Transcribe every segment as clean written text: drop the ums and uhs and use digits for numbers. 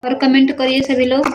और कमेंट करिए सभी लोग।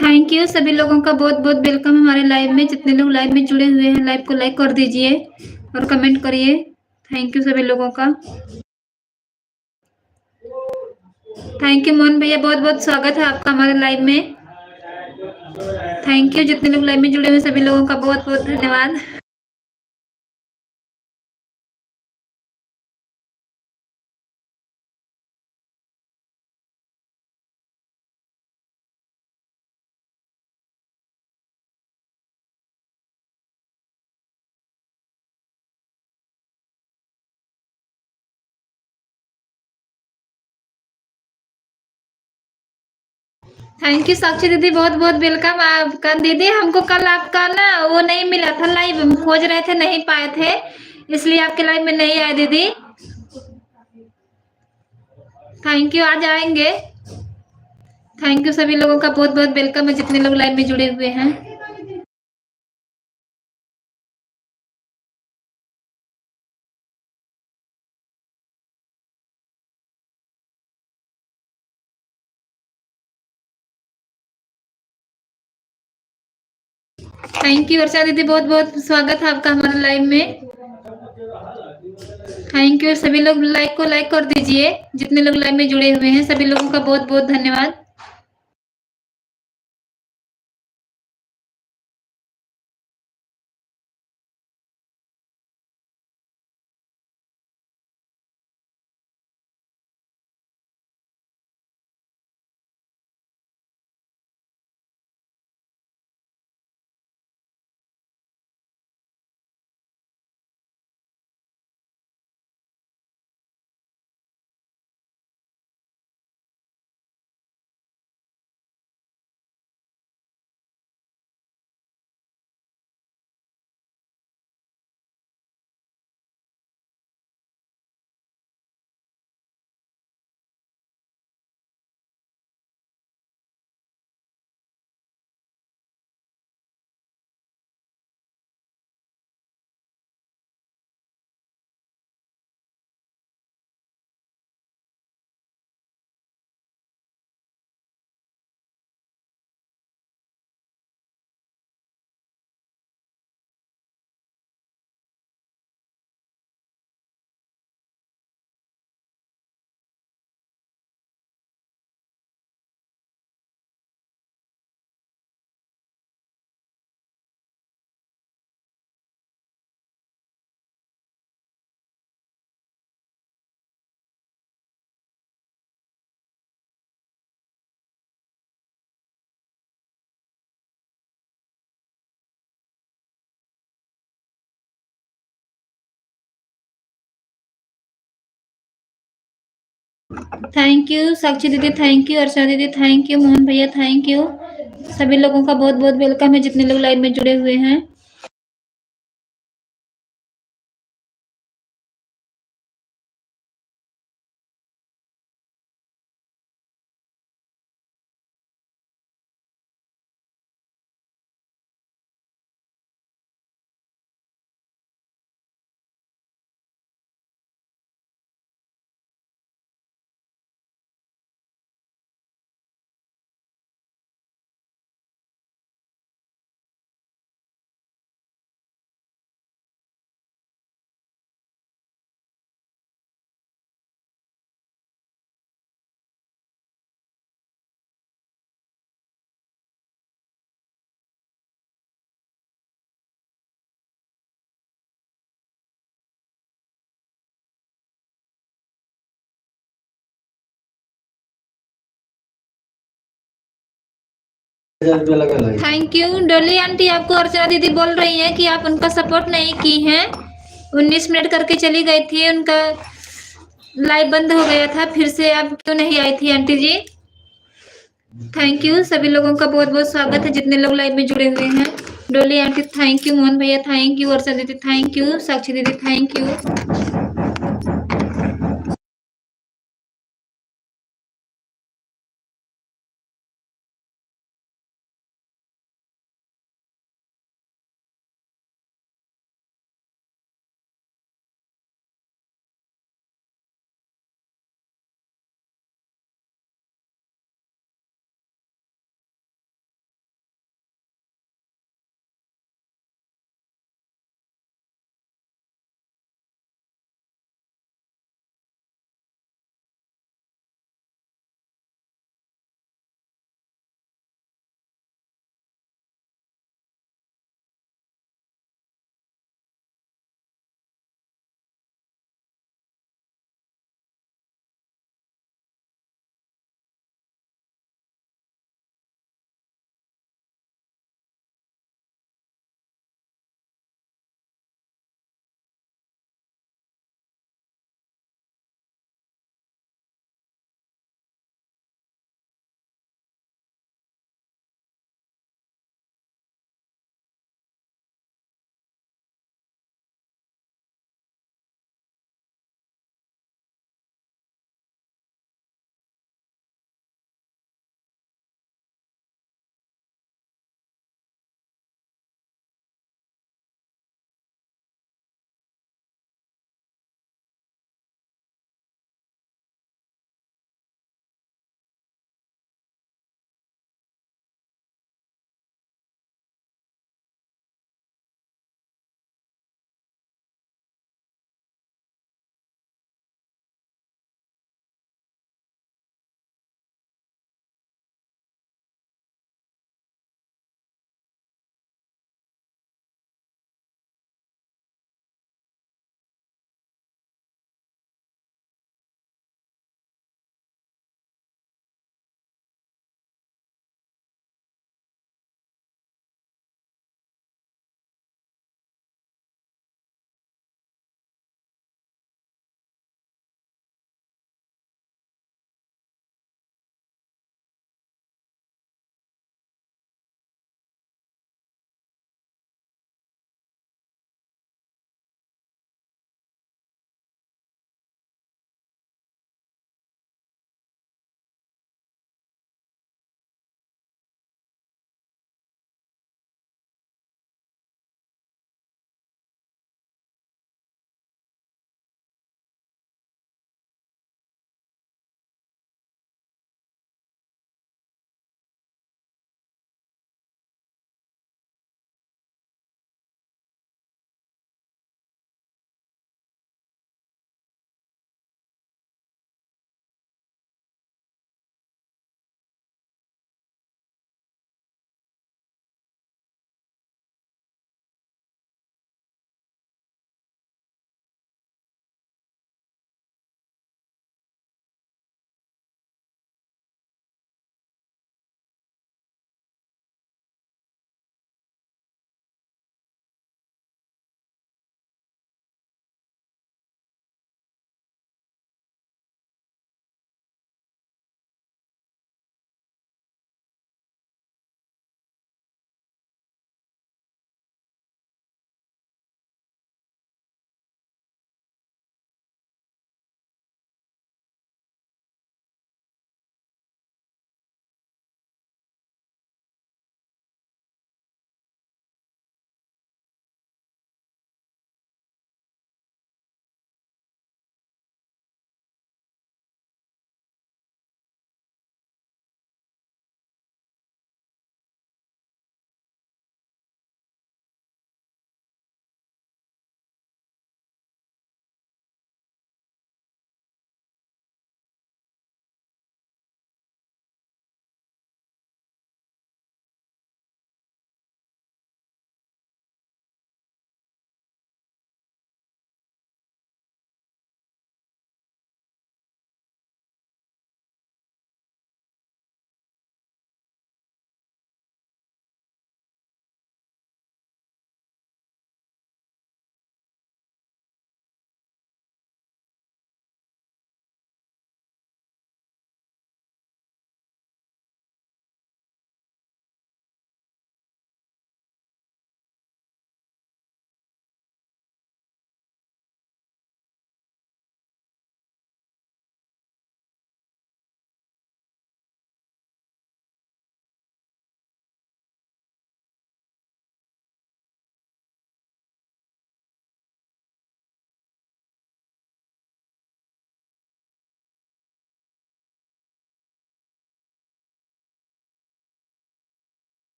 थैंक यू सभी लोगों का बहुत बहुत वेलकम हमारे लाइव में। जितने लोग लाइव में जुड़े हुए हैं लाइव को लाइक कर दीजिए और कमेंट करिए। थैंक यू सभी लोगों का। थैंक यू मोहन भैया, बहुत बहुत स्वागत है आपका हमारे लाइव में। थैंक यू जितने लोग लाइव में जुड़े हुए सभी लोगों का बहुत बहुत धन्यवाद। थैंक यू साक्षी दीदी, बहुत बहुत वेलकम आपका। दीदी हमको कल आपका ना वो नहीं मिला था, लाइव हम खोज रहे थे नहीं पाए थे, इसलिए आपके लाइव में नहीं आए दीदी। थैंक यू, आज आएंगे। थैंक यू सभी लोगों का बहुत बहुत वेलकम है जितने लोग लाइव में जुड़े हुए हैं। थैंक यू वर्षा दीदी, बहुत बहुत स्वागत है आपका हमारे लाइव में। थैंक यू सभी लोग लाइक को लाइक कर दीजिए। जितने लोग लाइव में जुड़े हुए हैं सभी लोगों का बहुत बहुत धन्यवाद। थैंक यू साक्षी दीदी, थैंक यू अर्चना दीदी, थैंक यू मोहन भैया, थैंक यू। सभी लोगों का बहुत बहुत वेलकम है जितने लोग लाइव में जुड़े हुए हैं। थैंक यू डोली आंटी, आपको अर्चना दीदी बोल रही है कि आप उनका सपोर्ट नहीं की हैं। 19 मिनट करके चली गई थी, उनका लाइव बंद हो गया था, फिर से आप क्यों नहीं आई थी आंटी जी? थैंक यू, सभी लोगों का बहुत बहुत स्वागत है जितने लोग लाइव में जुड़े हुए हैं। डोली आंटी थैंक यू, मोहन भैया थैंक यू, अर्चना दीदी थैंक यू, साक्षी दीदी थैंक यू।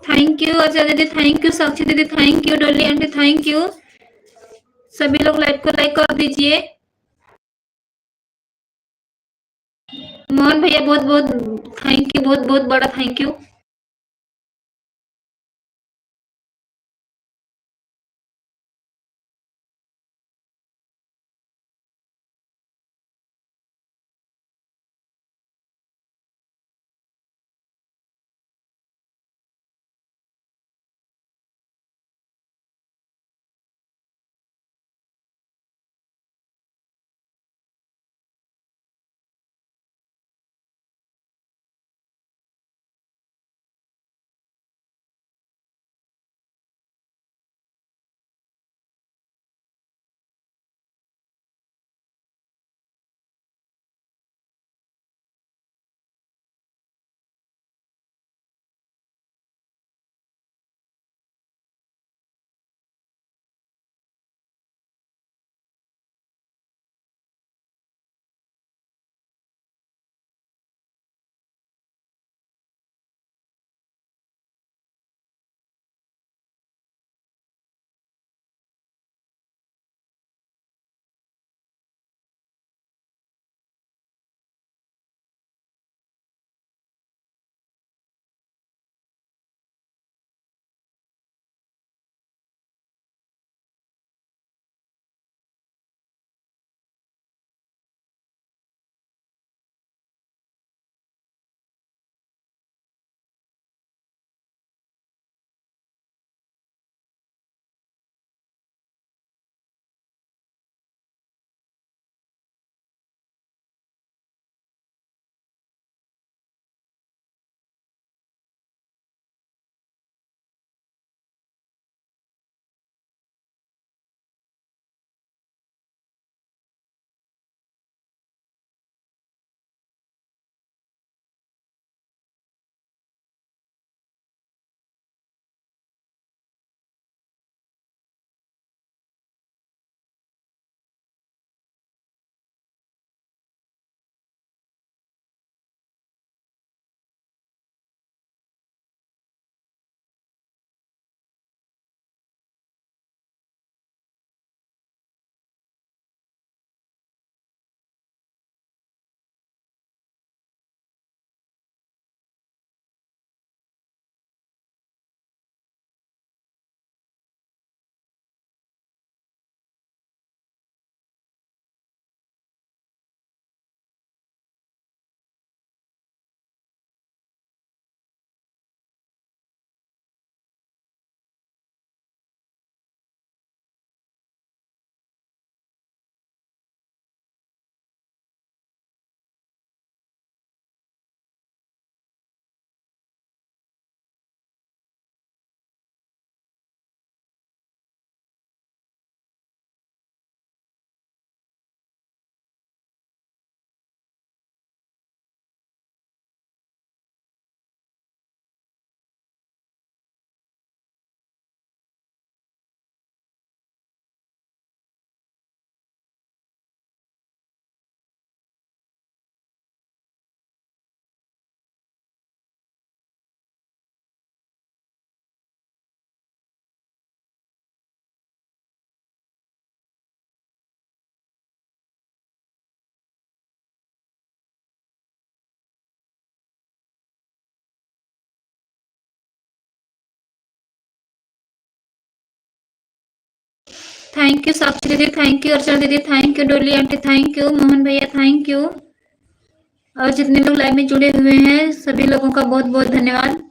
थैंक यू अर्चना दीदी, थैंक यू साक्षी दीदी, थैंक यू डोली आंटी, थैंक यू। सभी लोग लाइव को लाइक कर दीजिए। मोहन भैया बहुत बहुत थैंक यू, बहुत बहुत बड़ा थैंक यू। थैंक यू साक्षी दीदी, थैंक यू अर्चना दीदी, थैंक यू डोली आंटी, थैंक यू मोहन भैया, थैंक यू। और जितने लोग लाइव में जुड़े हुए हैं सभी लोगों का बहुत बहुत धन्यवाद।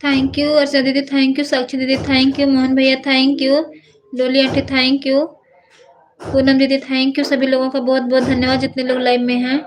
थैंक यू अर्चना दीदी, थैंक यू साक्षी दीदी, थैंक यू मोहन भैया, थैंक यू डोली आंटी, थैंक यू पूनम दीदी, थैंक यू सभी लोगों का बहुत बहुत धन्यवाद जितने लोग लाइव में हैं।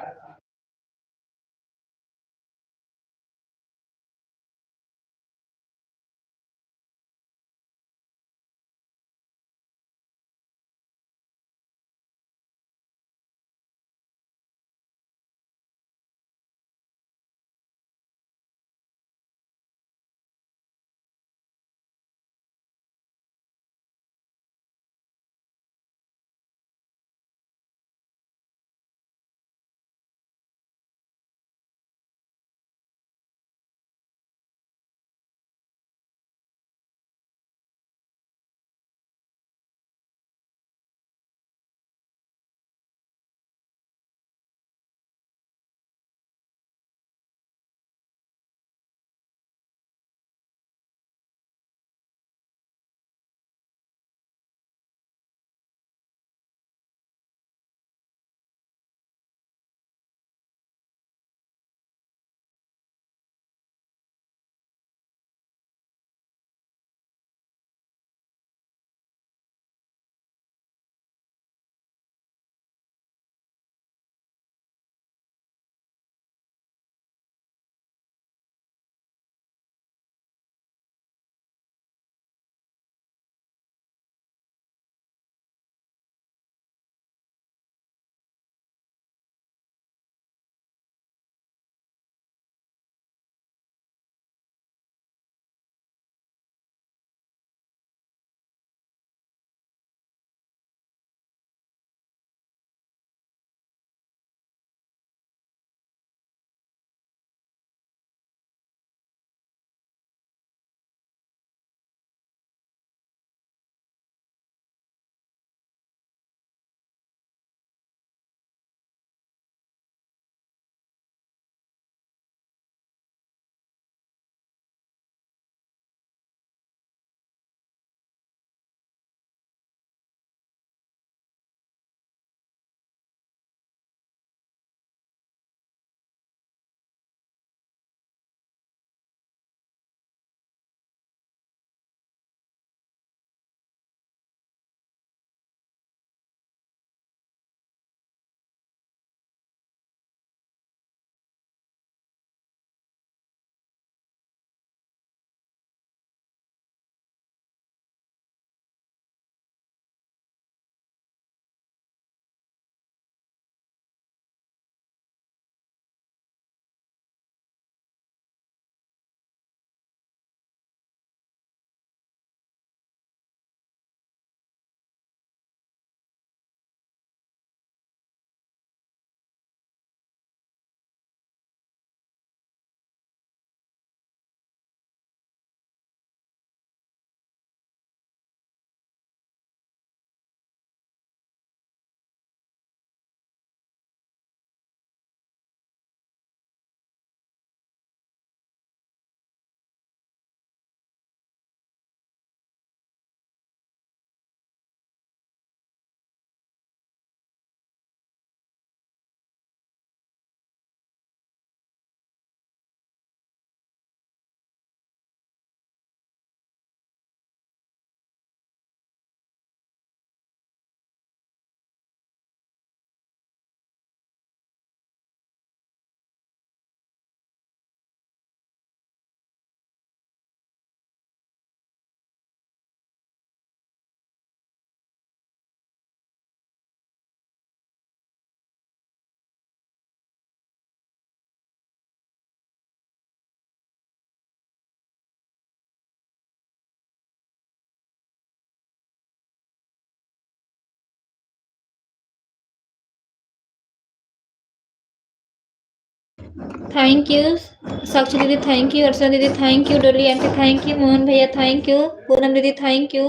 थैंक यू साक्षी दीदी, थैंक यू अर्चना दीदी, थैंक यू डोली आंटी, थैंक यू मोहन भैया, थैंक यू पूनम दीदी, थैंक यू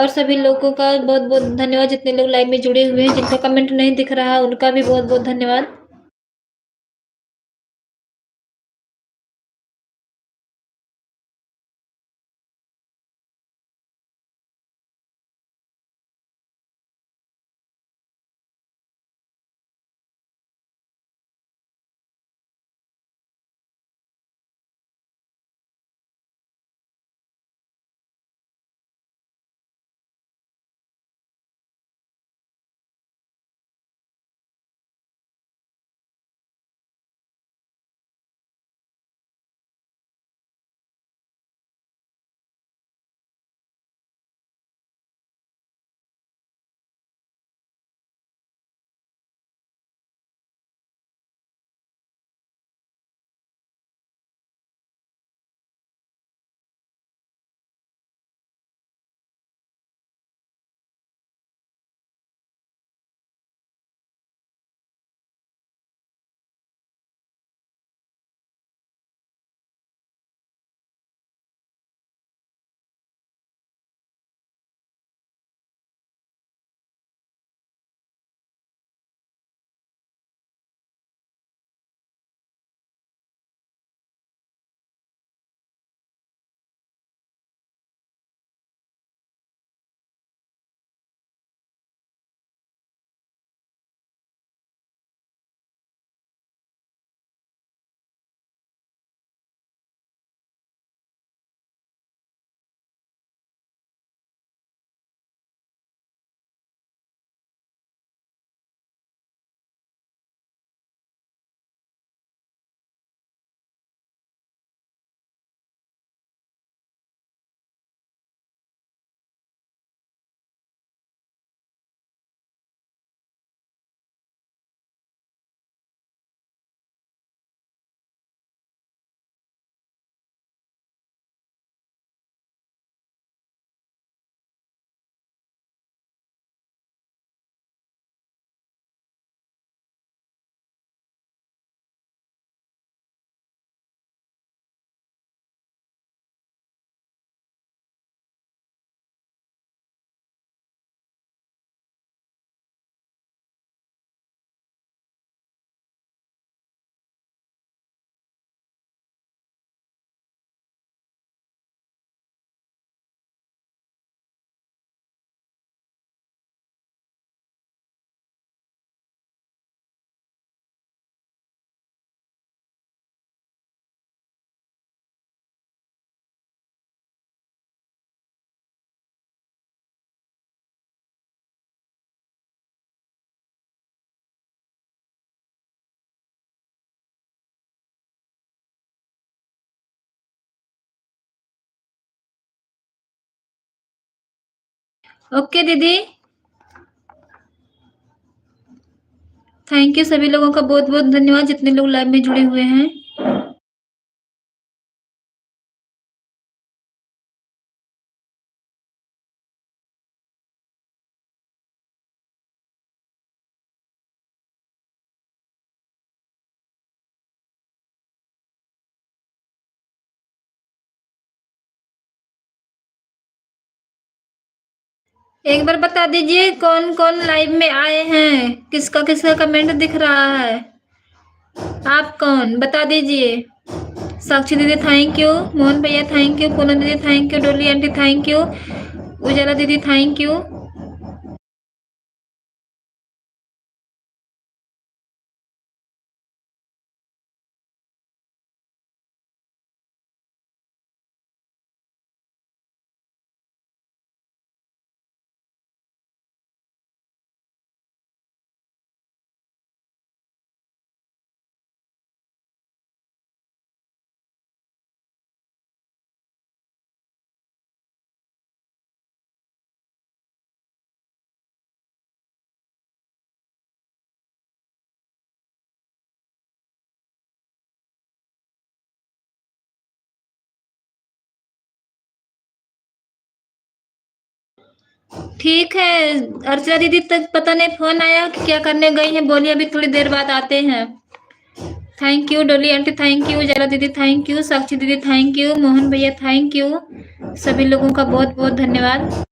और सभी लोगों का बहुत बहुत धन्यवाद जितने लोग लाइव में जुड़े हुए हैं। जिनका कमेंट नहीं दिख रहा उनका भी बहुत बहुत धन्यवाद। ओके दीदी। थैंक यू सभी लोगों का बहुत बहुत धन्यवाद जितने लोग लाइव में जुड़े हुए हैं। एक बार बता दीजिए कौन कौन लाइव में आए हैं, किसका किसका कमेंट दिख रहा है। आप कौन बता दीजिए। साक्षी दीदी थैंक यू, मोहन भैया थैंक यू, पूनम दीदी थैंक यू, डोली आंटी थैंक यू, उजाला दीदी थैंक यू। ठीक है। अर्चना दीदी तक पता नहीं फोन आया कि क्या करने गई हैं, बोलिए अभी थोड़ी देर बाद आते हैं। थैंक यू डोली आंटी थैंक यू, जला दीदी थैंक यू, साक्षी दीदी थैंक यू, मोहन भैया थैंक यू। सभी लोगों का बहुत बहुत धन्यवाद।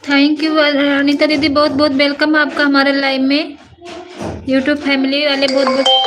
थैंक यू अनीता दीदी, बहुत बहुत वेलकम आपका हमारे लाइव में। यूट्यूब फैमिली वाले बहुत बहुत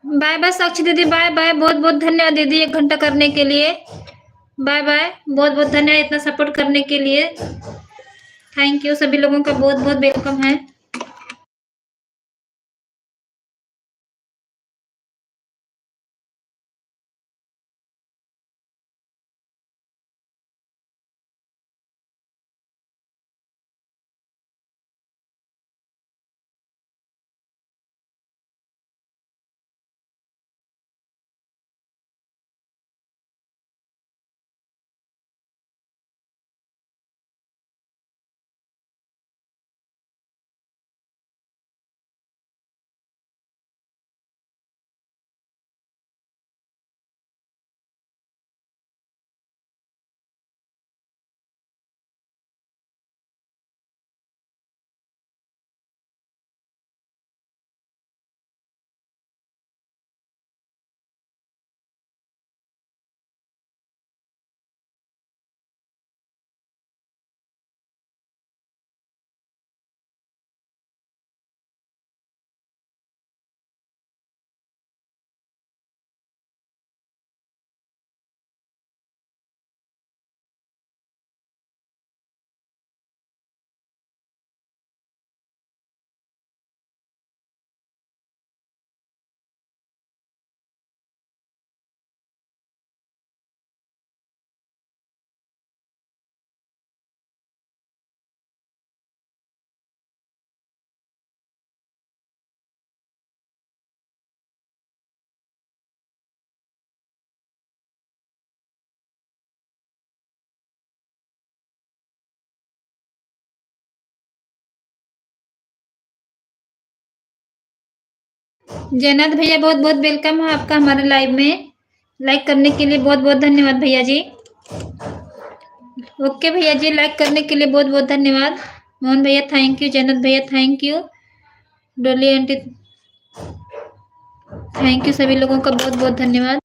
बाय बाय साक्षी दीदी, बाय बाय, बहुत बहुत धन्यवाद दीदी 1 घंटा करने के लिए। बाय बाय, बहुत बहुत धन्यवाद इतना सपोर्ट करने के लिए। थैंक यू, सभी लोगों का बहुत बहुत वेलकम है। जयनाथ भैया बहुत बहुत वेलकम है आपका हमारे लाइव में। लाइक करने के लिए बहुत बहुत धन्यवाद भैया जी। ओके भैया जी, लाइक करने के लिए बहुत बहुत धन्यवाद। मोहन भैया थैंक यू, जन्नत भैया थैंक यू, डोली आंटी थैंक यू, सभी लोगों का बहुत बहुत धन्यवाद।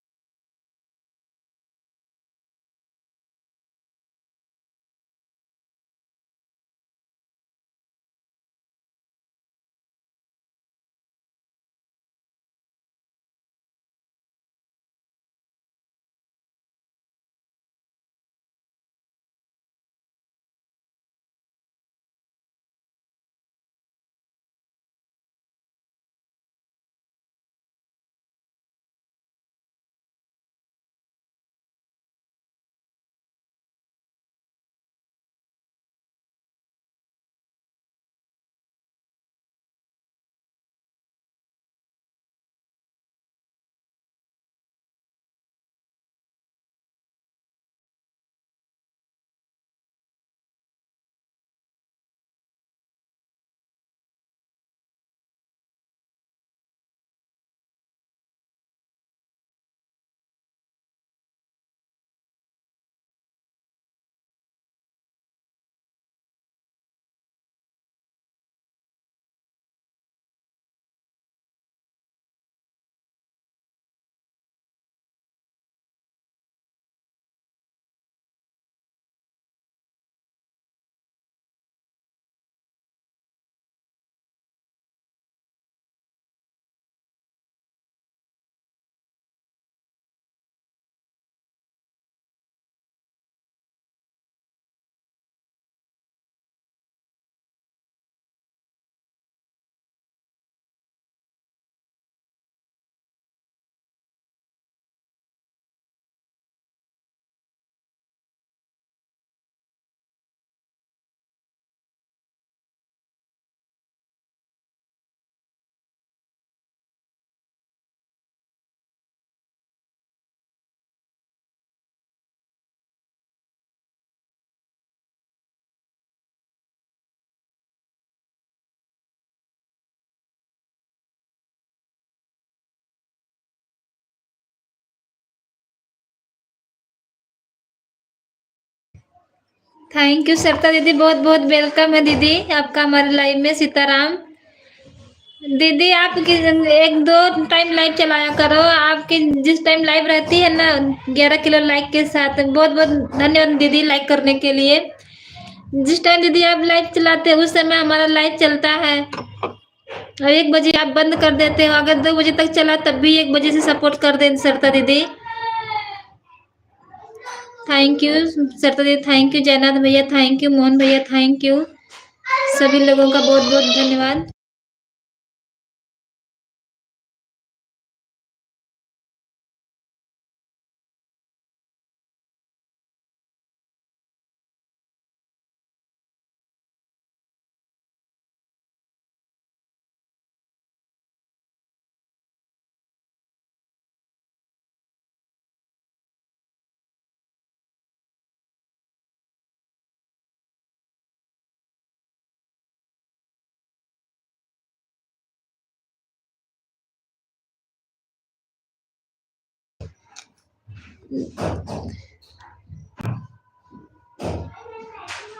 थैंक यू सरिता दीदी, बहुत बहुत वेलकम है दीदी आपका हमारे लाइव में। सीताराम दीदी, आप एक दो टाइम लाइव चलाया करो, आपकी जिस टाइम लाइव रहती है ना 11 किलो लाइक के साथ। बहुत बहुत धन्यवाद दीदी लाइक करने के लिए। जिस टाइम दीदी आप लाइव चलाते हैं उस समय हमारा लाइव चलता है, और 1 बजे आप बंद कर देते हो। अगर 2 बजे तक चला तब भी 1 बजे से सपोर्ट कर दे सरिता दीदी। थैंक यू सरिता दीदी, थैंक यू जयनाथ भैया, थैंक यू मोहन भैया, थैंक यू, सभी लोगों का बहुत बहुत धन्यवाद।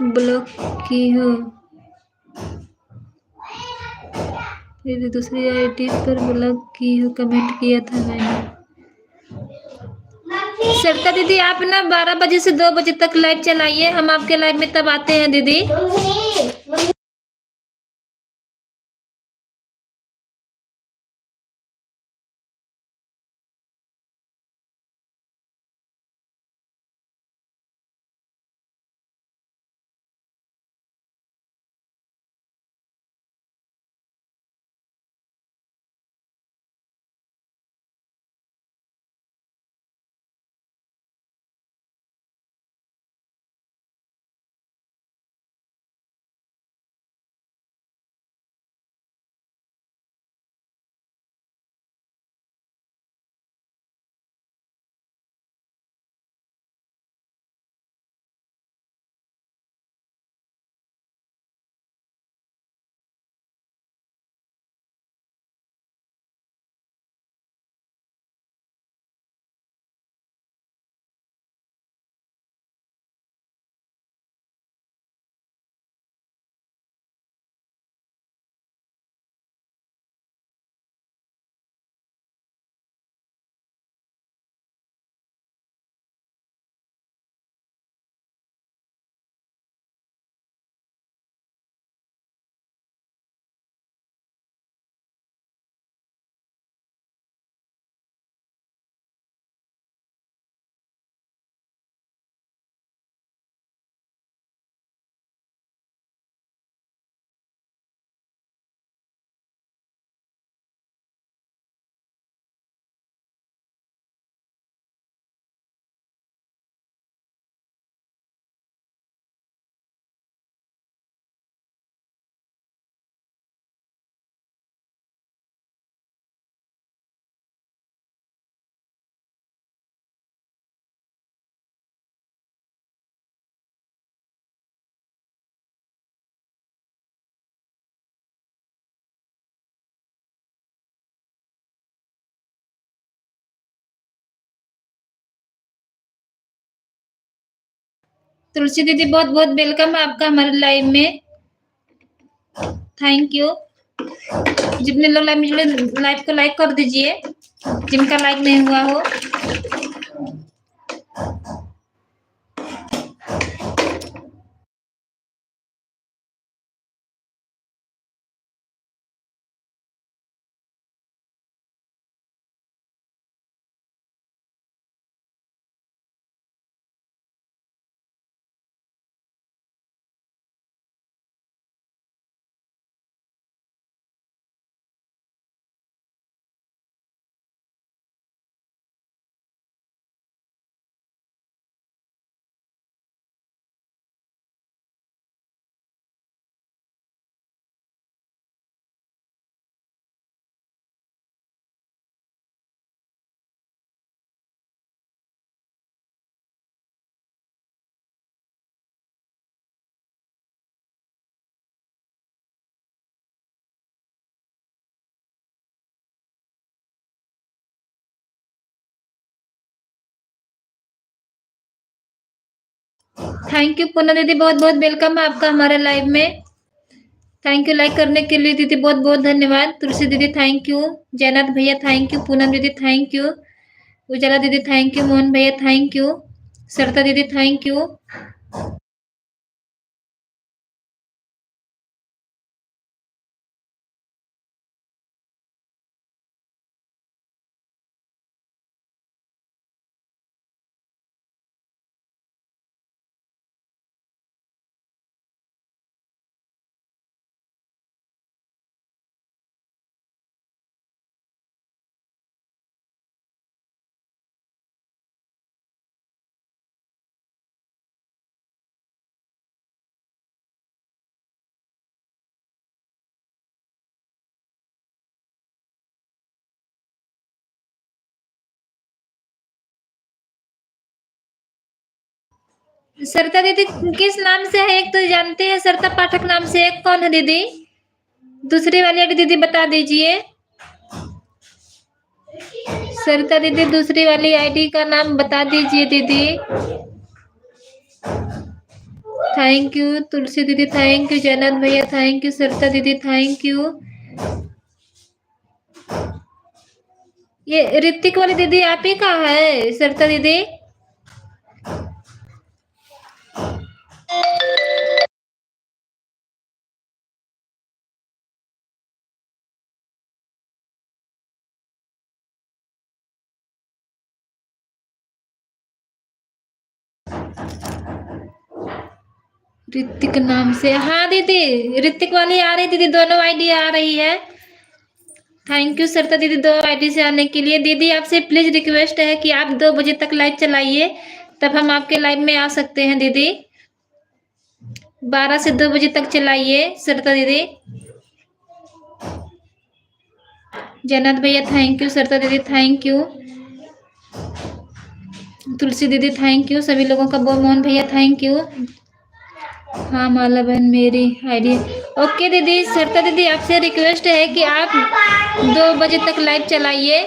ब्लॉक की हो दीदी, दूसरी आईडी पर ब्लॉक की हो, कमेंट किया था मैंने। सरिता दीदी आप ना 12 बजे से 2 बजे तक लाइव चलाइए, हम आपके लाइव में तब आते हैं दीदी। तुलसी दीदी बहुत बहुत वेलकम है आपका हमारे लाइव में। Thank you. जितने लोग लाइव में जुड़े लाइव को लाइक कर दीजिए, जिनका लाइक नहीं हुआ हो। थैंक यू पूनम दीदी, बहुत बहुत वेलकम है आपका हमारे लाइव में। थैंक यू लाइक करने के लिए दीदी, बहुत बहुत धन्यवाद। तुलसी दीदी थैंक यू, जयनाथ भैया थैंक यू, पूनम दीदी थैंक यू, उजाला दीदी थैंक यू, मोहन भैया थैंक यू, सरिता दीदी थैंक यू। सरिता दीदी किस नाम से है? एक तो जानते हैं सरिता पाठक नाम से, एक कौन है दीदी? दूसरी वाली आईडी दीदी बता दीजिए। सरिता दीदी दूसरी वाली आईडी का नाम बता दीजिए दीदी। थैंक यू तुलसी दीदी, थैंक यू जयनाथ भैया, थैंक यू सरिता दीदी, थैंक यू। ये ऋतिक वाली दीदी आप ही का है सरिता दीदी? ऋतिक नाम से, हाँ दीदी ऋतिक वाली आ रही दीदी, दोनों आईडी आ रही है। थैंक यू सरिता दीदी, दो आईडी से आने के लिए। दीदी आपसे प्लीज रिक्वेस्ट है कि आप 2 बजे तक लाइव चलाइए, तब हम आपके लाइव में आ सकते हैं दीदी। 12 से 2 बजे तक चलाइए सरिता दीदी। जन्नत भैया थैंक यू, सरिता दीदी थैंक यू, तुलसी दीदी थैंक यू, सभी लोगों का बहुत, मोहन भैया थैंक यू। हाँ माला बहन मेरी आईडी। ओके दीदी, सरिता दीदी आपसे रिक्वेस्ट है कि आप 2 बजे तक लाइव चलाइए।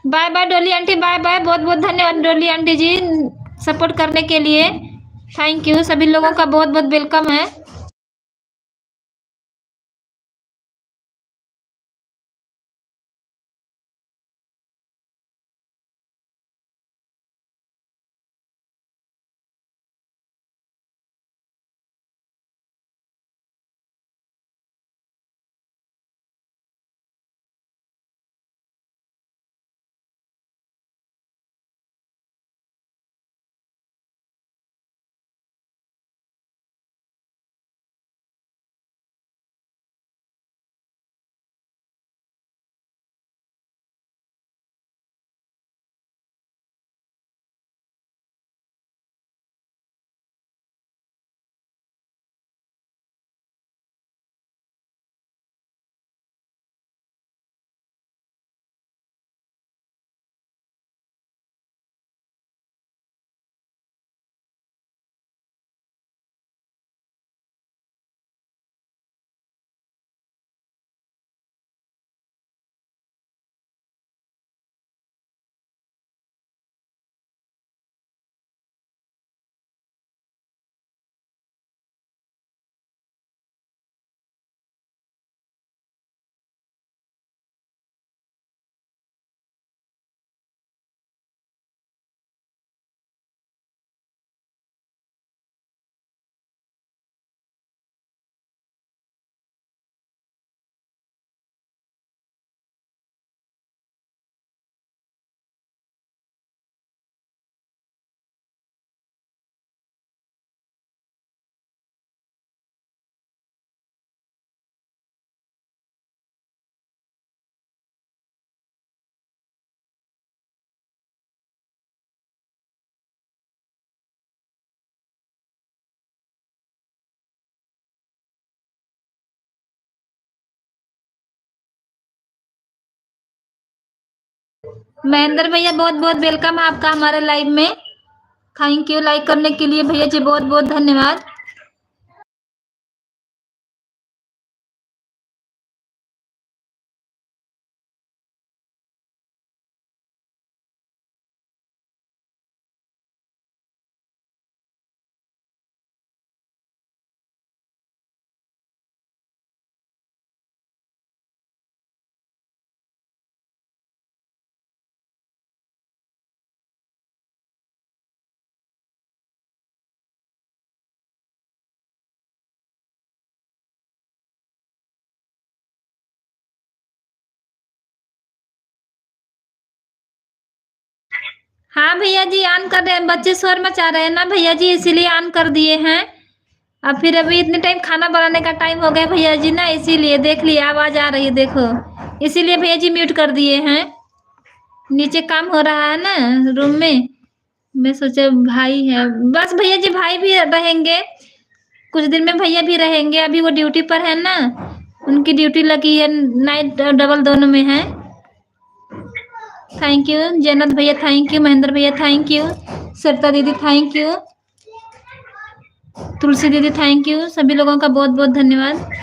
बाय बाय डोली आंटी, बाय बाय। बहुत बहुत धन्यवाद डोली आंटी जी, सपोर्ट करने के लिए। थैंक यू, सभी लोगों का बहुत बहुत वेलकम है। महेंद्र भैया बहुत बहुत वेलकम है आपका हमारे लाइव में। थैंक यू लाइक करने के लिए भैया जी, बहुत बहुत धन्यवाद। हाँ भैया जी, ऑन कर रहे हैं, बच्चे शोर मचा रहे हैं ना भैया जी, इसीलिए ऑन कर दिए हैं। अब फिर अभी इतने टाइम खाना बनाने का टाइम हो गया भैया जी ना, इसीलिए देख लिए आवाज आ रही है, देखो इसीलिए भैया जी म्यूट कर दिए हैं। नीचे काम हो रहा है ना रूम में, मैं सोचा भाई है, बस भैया जी भाई भी रहेंगे कुछ दिन में, भैया भी रहेंगे, अभी वो ड्यूटी पर है ना, उनकी ड्यूटी लगी है, नाइट डबल दोनों में है। थैंक यू जैनत भैया, थैंक यू महेंद्र भैया, थैंक यू सरिता दीदी, थैंक यू तुलसी दीदी, थैंक यू, सभी लोगों का बहुत बहुत धन्यवाद।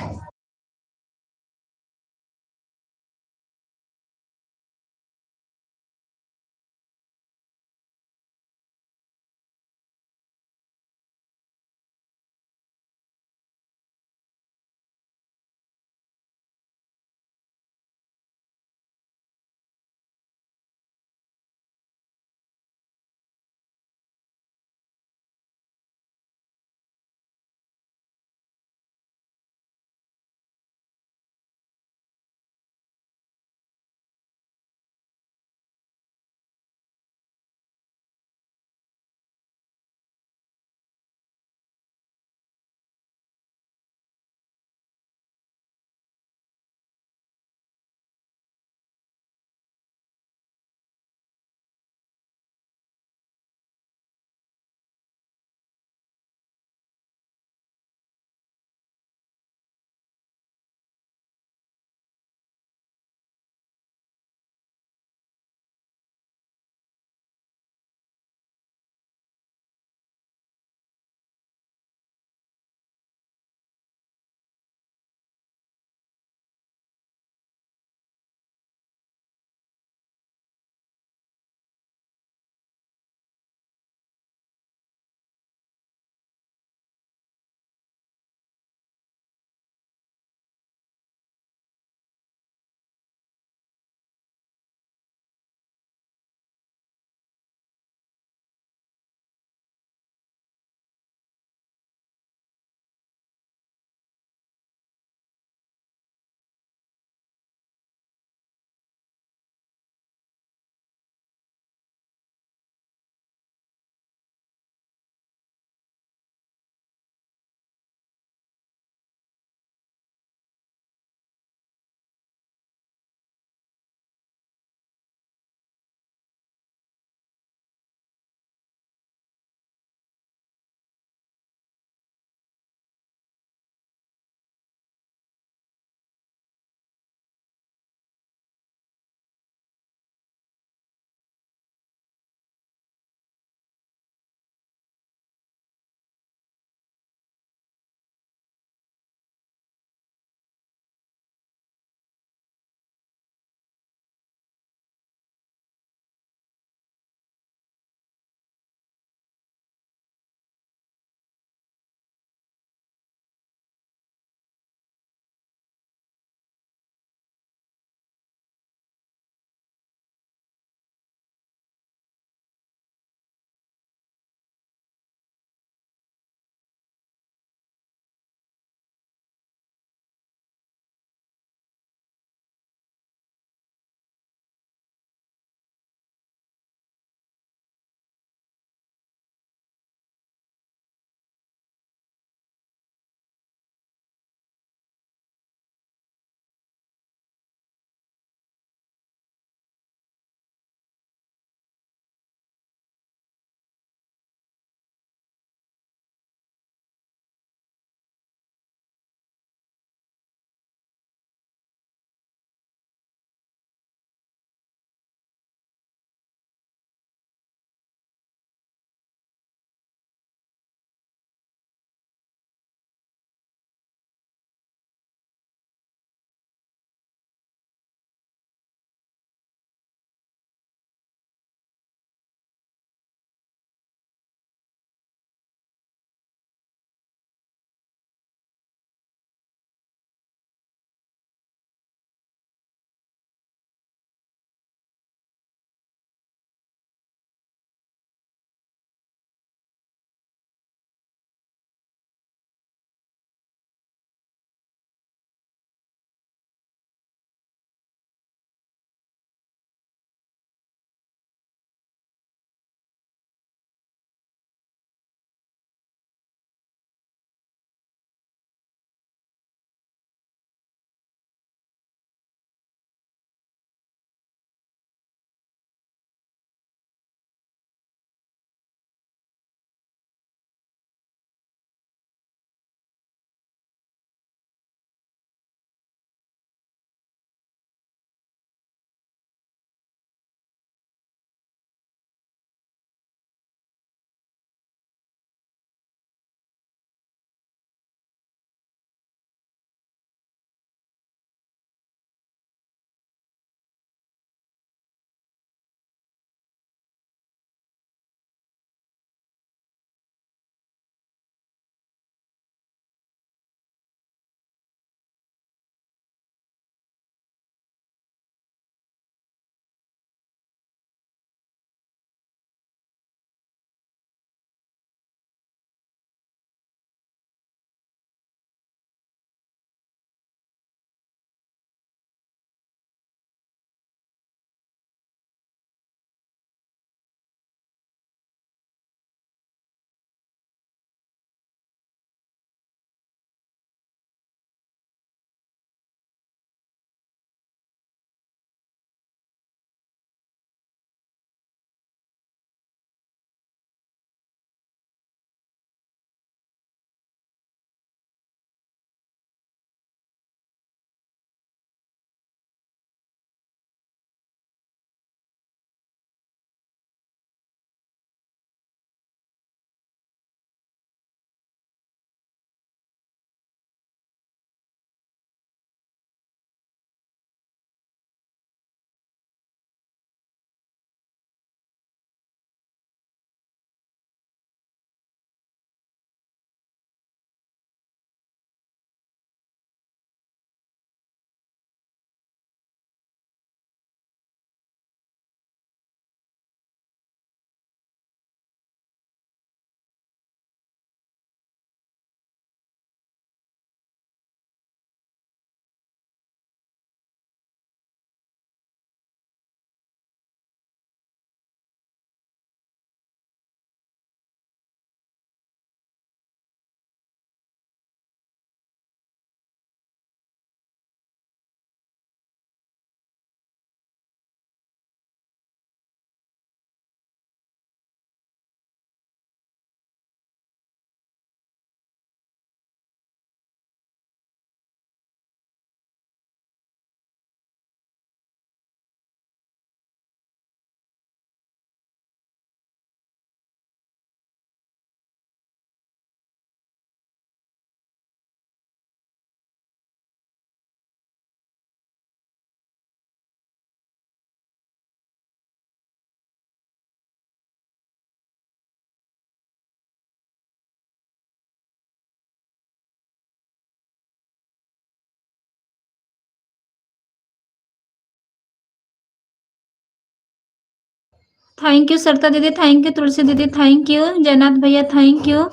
थैंक यू सरिता दीदी, थैंक यू तुलसी दीदी, थैंक यू जयनाथ भैया, थैंक यू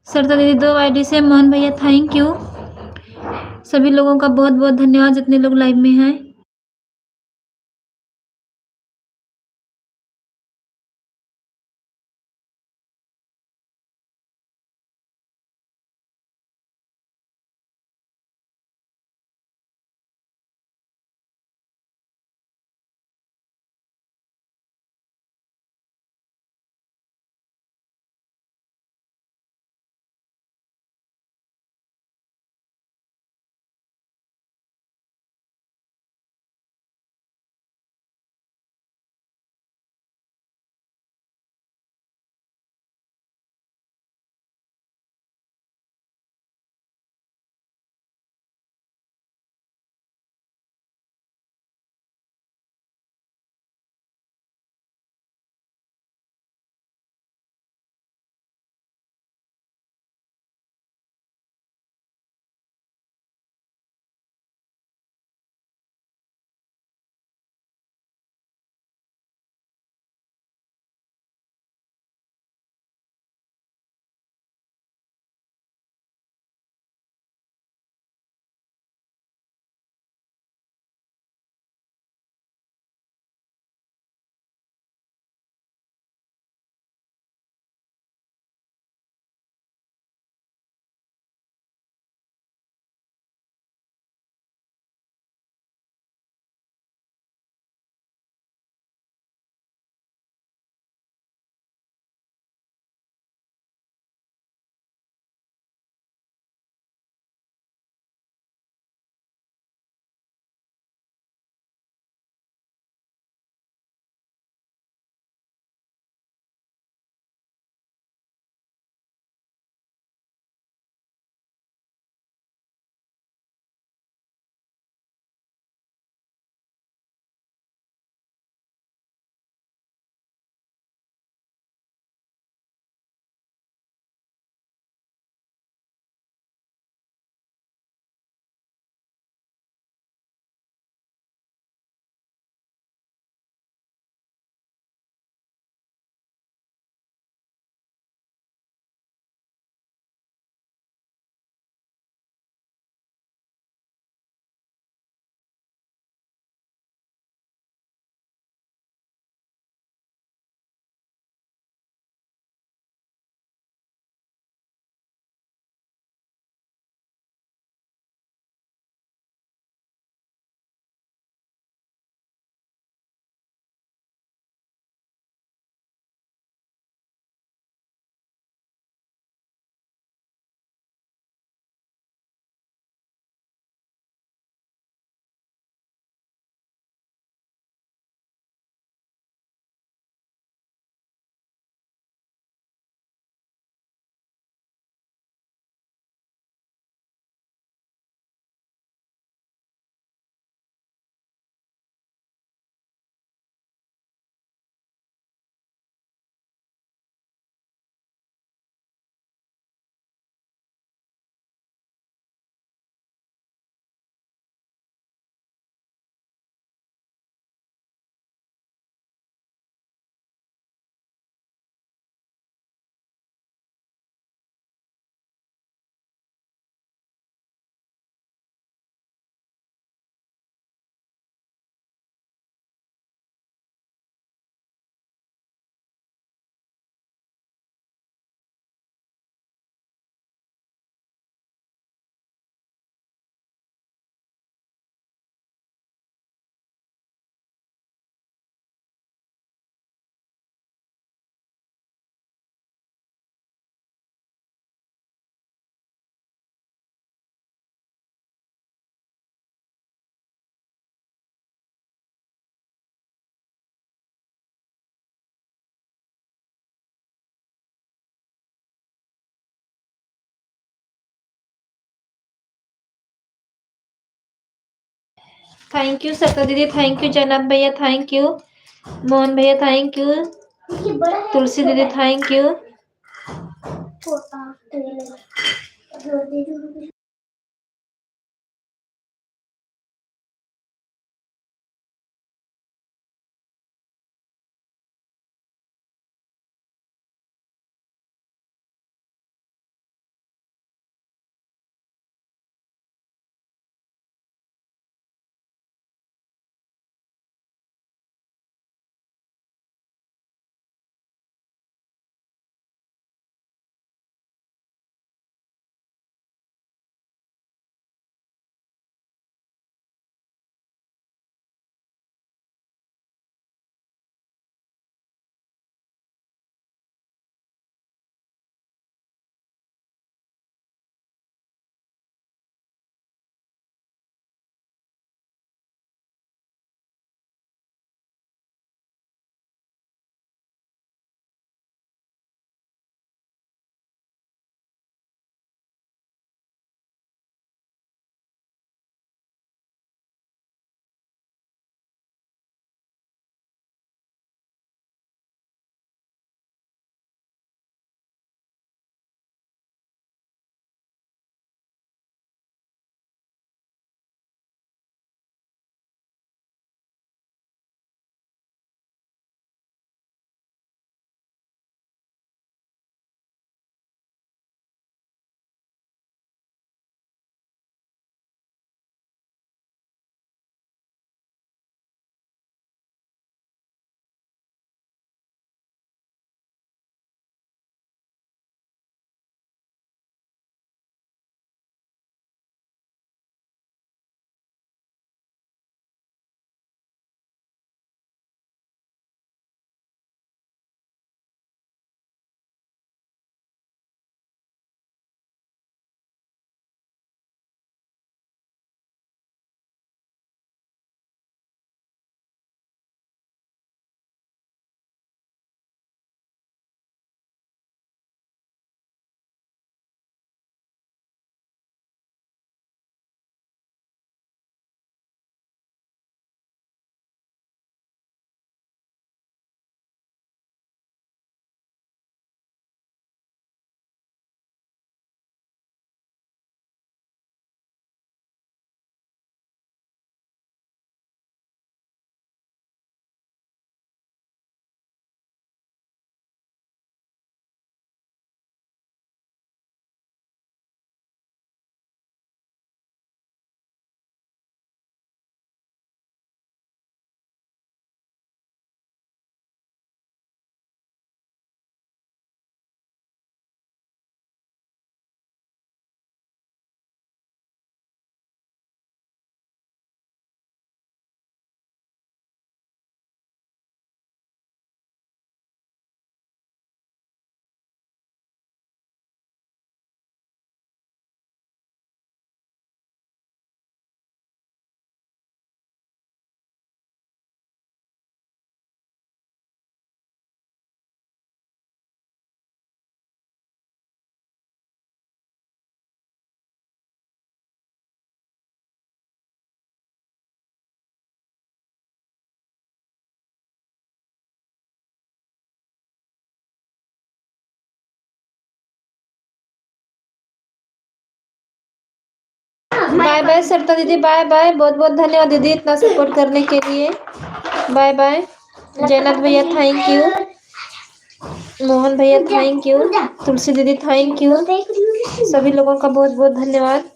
सरिता दीदी 2 आईडी से, मोहन भैया थैंक यू। सभी लोगों का बहुत बहुत धन्यवाद जितने लोग लाइव में हैं। थैंक यू सरिता दीदी, थैंक यू जयनाथ भैया, थैंक यू मोहन भैया, थैंक यू तुलसी दीदी, थैंक यू। बाय बाय सरिता दीदी, बाय बाय। बहुत बहुत धन्यवाद दीदी इतना सपोर्ट करने के लिए। Bye bye. जयनाथ भैया थैंक यू, मोहन भैया थैंक यू, तुलसी दीदी थैंक यू, सभी लोगों का बहुत बहुत धन्यवाद।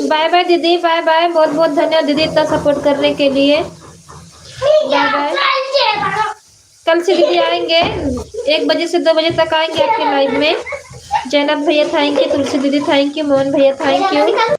बाय बाय दीदी, बाय बाय। बहुत बहुत धन्यवाद दीदी इतना सपोर्ट करने के लिए। Bye bye. कल से दीदी आएंगे 1 बजे से 2 बजे तक आएंगे आपके लाइव में। जयनाथ भैया थैंक यू, तुलसी दीदी थैंक यू, मोहन भैया thank you.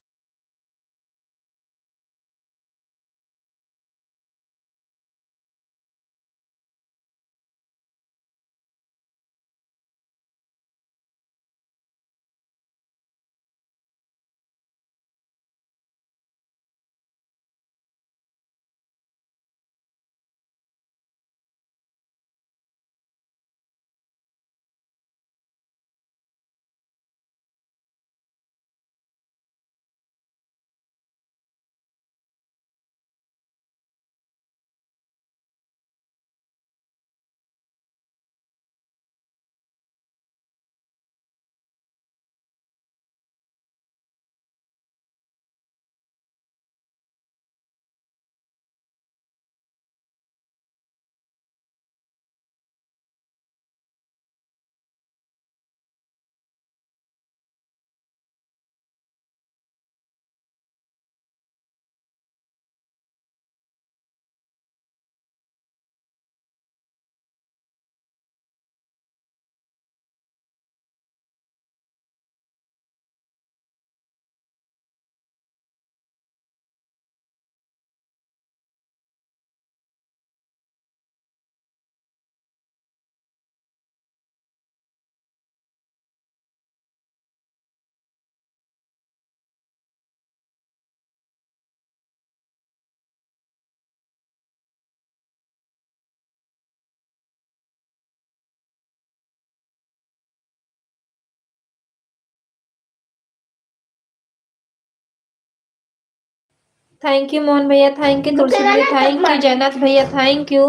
Thank you Mohan भैया, थैंक यू तुलसी दीदी, थैंक यू जयनाथ भैया, थैंक यू।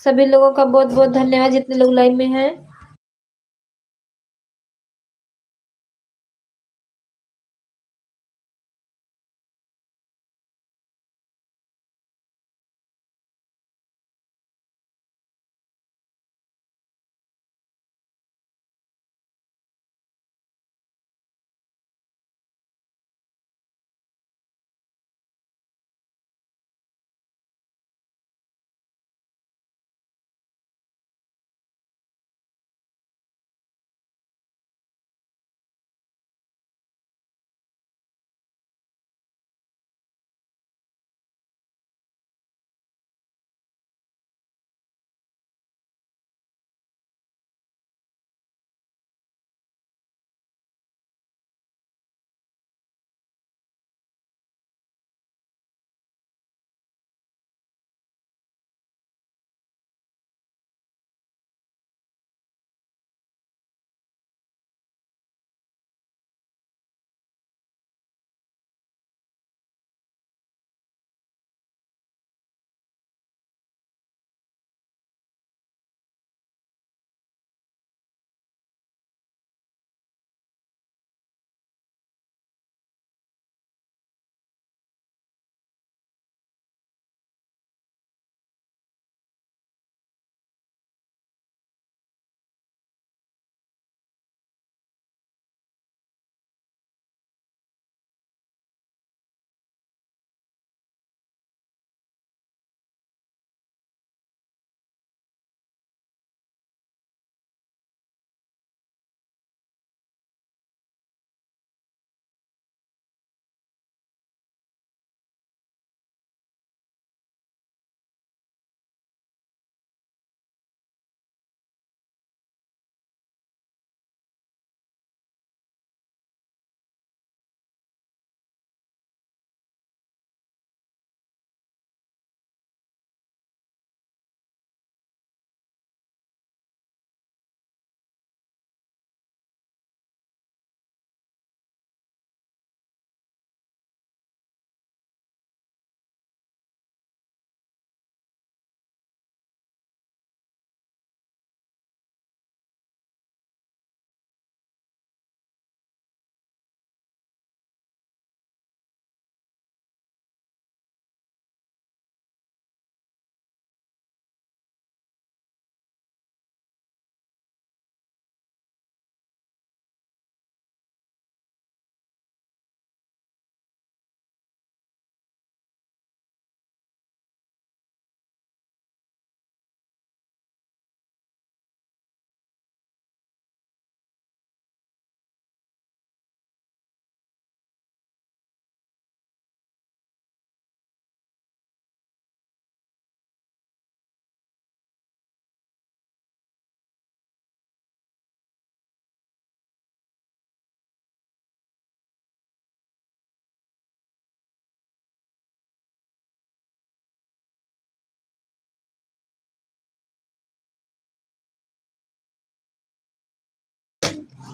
सभी लोगों का बहुत बहुत धन्यवाद जितने लोग लाइव में हैं।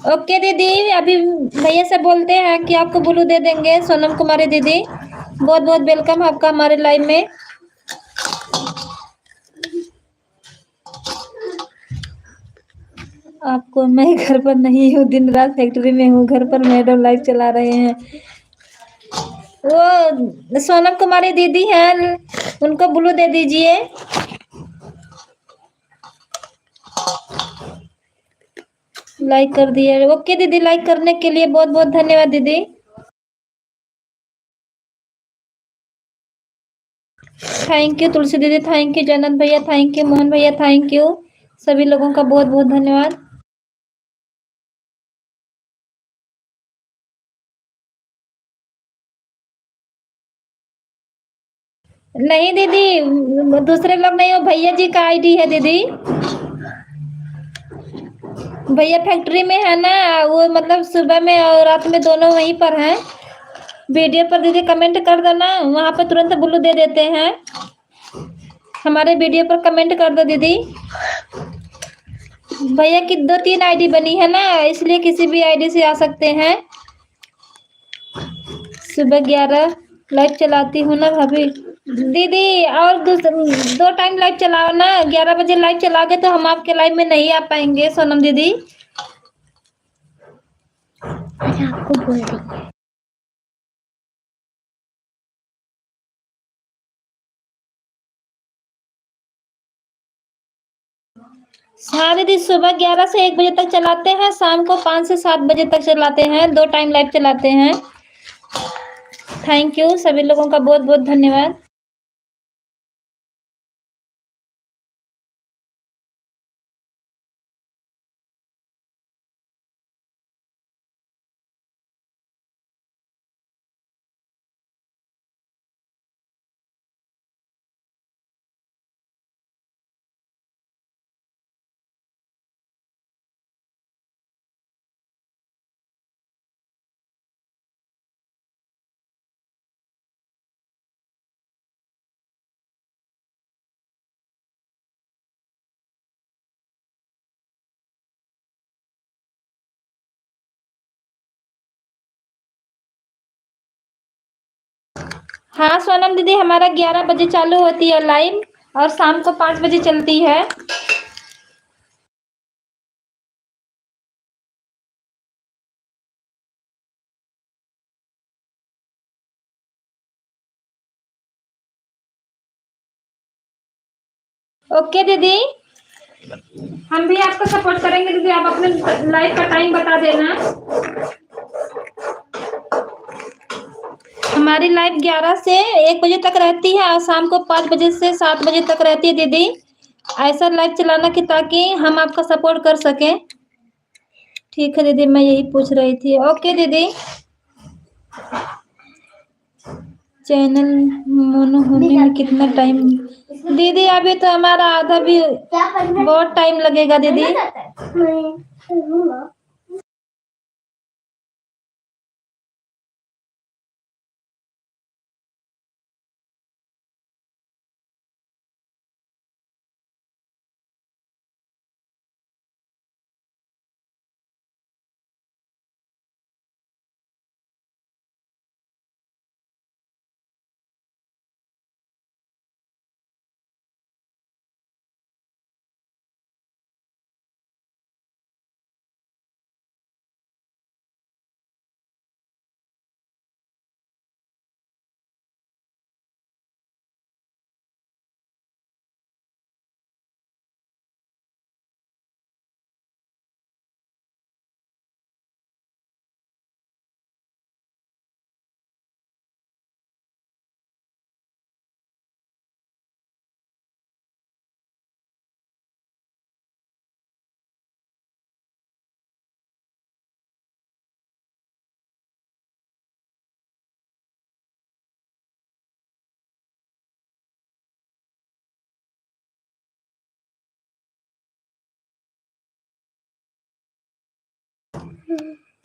ओके दीदी, अभी भैया से बोलते हैं कि आपको ब्लू दे देंगे। सोनम कुमारी दीदी, बहुत बहुत वेलकम आपका हमारे लाइव में। आपको मैं घर पर नहीं हूँ, दिन रात फैक्ट्री में हूँ, घर पर मैडम लाइव चला रहे हैं। वो सोनम कुमारी दीदी हैं, उनको ब्लू दे दीजिए। लाइक कर दिए। ओके दीदी, लाइक करने के लिए बहुत बहुत धन्यवाद दीदी। थैंक यू तुलसी दीदी, थैंक यू जन्नत भैया, थैंक यू मोहन भैया, थैंक यू सभी लोगों का बहुत बहुत धन्यवाद। नहीं दीदी, दूसरे लोग नहीं, हो भैया जी का आईडी है दीदी। भैया फैक्ट्री में है ना, वो मतलब सुबह में और रात में दोनों वहीं पर हैं। वीडियो पर दीदी कमेंट कर देना, वहां पर तुरंत ब्लू दे देते हैं। हमारे वीडियो पर कमेंट कर दो दीदी। भैया की 2-3 आईडी बनी है ना, इसलिए किसी भी आईडी से आ सकते हैं। सुबह 11 लाइव चलाती हूँ ना भाभी दीदी, और 2 टाइम लाइव चलाओ ना। 11 बजे लाइव चलाओगे तो हम आपके लाइव में नहीं आ पाएंगे सोनम दीदी। आपको बोल रही। हाँ दीदी, सुबह 11 से 1 बजे तक चलाते हैं, शाम को 5 से 7 बजे तक चलाते हैं, 2 टाइम लाइव चलाते हैं। थैंक यू सभी लोगों का बहुत बहुत धन्यवाद। हाँ सोनम दीदी, हमारा 11 बजे चालू होती है लाइव और शाम को 5 बजे चलती है। ओके दीदी, हम भी आपको सपोर्ट करेंगे दीदी, आप अपने लाइव का टाइम बता देना। हमारी लाइव 11 से 1 बजे तक रहती है और शाम को 5 बजे से 7 बजे तक रहती है दीदी। ऐसा लाइव चलाना कि ताकि हम आपका सपोर्ट कर सकें। ठीक है दीदी, मैं यही पूछ रही थी। ओके दीदी। चैनल मोनो होने में कितना टाइम दीदी? अभी तो हमारा आधा भी, बहुत टाइम लगेगा दीदी।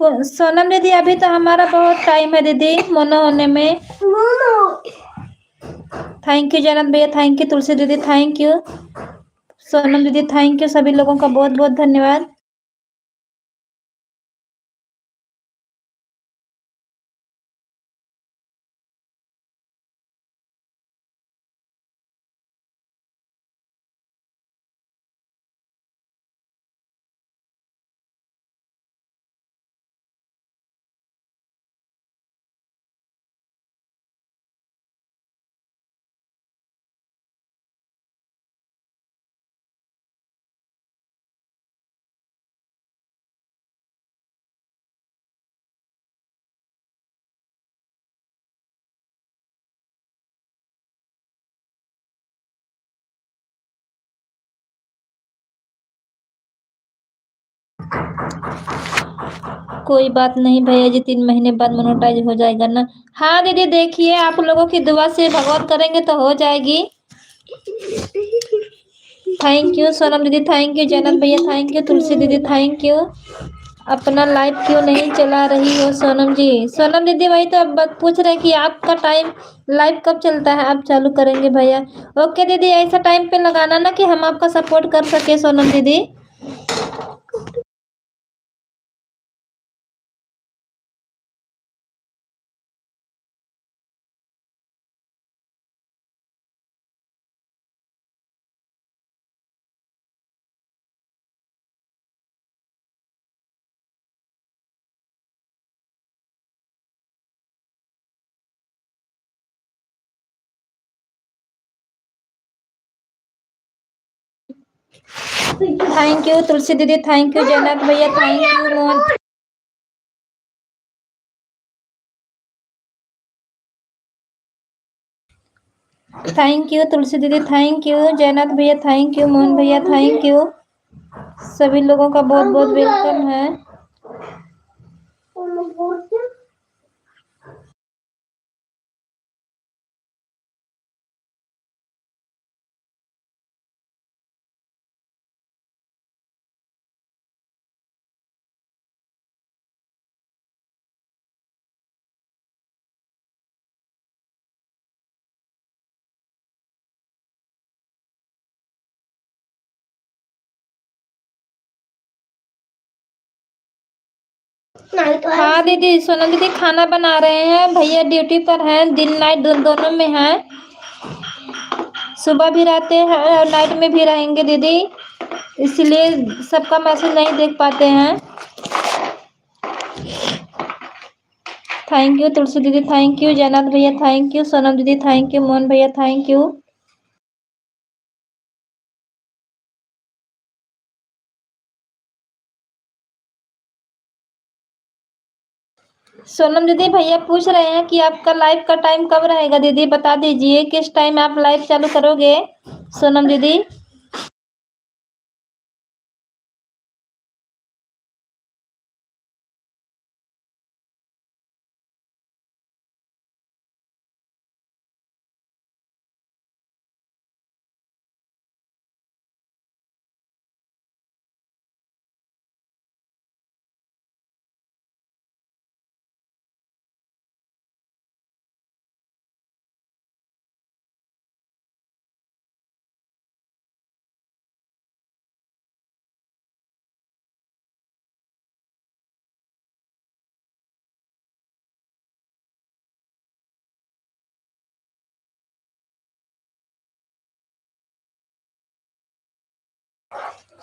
सोनम दीदी, अभी तो हमारा बहुत टाइम है दीदी मोनो होने में। थैंक यू जन्नत भैया, थैंक यू तुलसी दीदी, थैंक यू सोनम दीदी, थैंक यू सभी लोगों का बहुत बहुत धन्यवाद। कोई बात नहीं भैया जी, 3 महीने बाद मोनेटाइज हो जाएगा ना। हाँ दीदी देखिए, आप लोगों की दुआ से भगवान करेंगे तो हो जाएगी। थैंक यू सोनम दीदी, थैंक यू जैनब भैया, थैंक यू तुलसी दीदी, थैंक यू। अपना लाइव क्यों नहीं चला रही हो सोनम जी? सोनम दीदी वही तो अब पूछ रहे हैं कि आपका टाइम लाइव कब चलता है, आप चालू करेंगे भैया। ओके दीदी, ऐसा टाइम पे लगाना ना कि हम आपका सपोर्ट कर सके सोनम दीदी। थैंक यू तुलसी दीदी, थैंक यू जैनब भैया, thank you Mohan. Thank you Tulsi दीदी, थैंक यू जैनब भैया, थैंक यू मोहन भैया, थैंक यू। सभी लोगों का बहुत बहुत वेलकम है। हाँ दीदी, सोनम दीदी खाना बना रहे हैं, भैया ड्यूटी पर हैं, दिन नाइट दोनों में हैं। सुबह भी रहते हैं और नाइट में भी रहेंगे दीदी, इसलिए सबका मैसेज नहीं देख पाते हैं। थैंक यू तुलसी दीदी, थैंक यू जैनब भैया, थैंक यू सोनम दीदी, थैंक यू मोहन भैया, थैंक यू। सोनम दीदी भैया पूछ रहे हैं कि आपका लाइव का टाइम कब रहेगा दीदी, बता दीजिए किस टाइम आप लाइव चालू करोगे सोनम दीदी।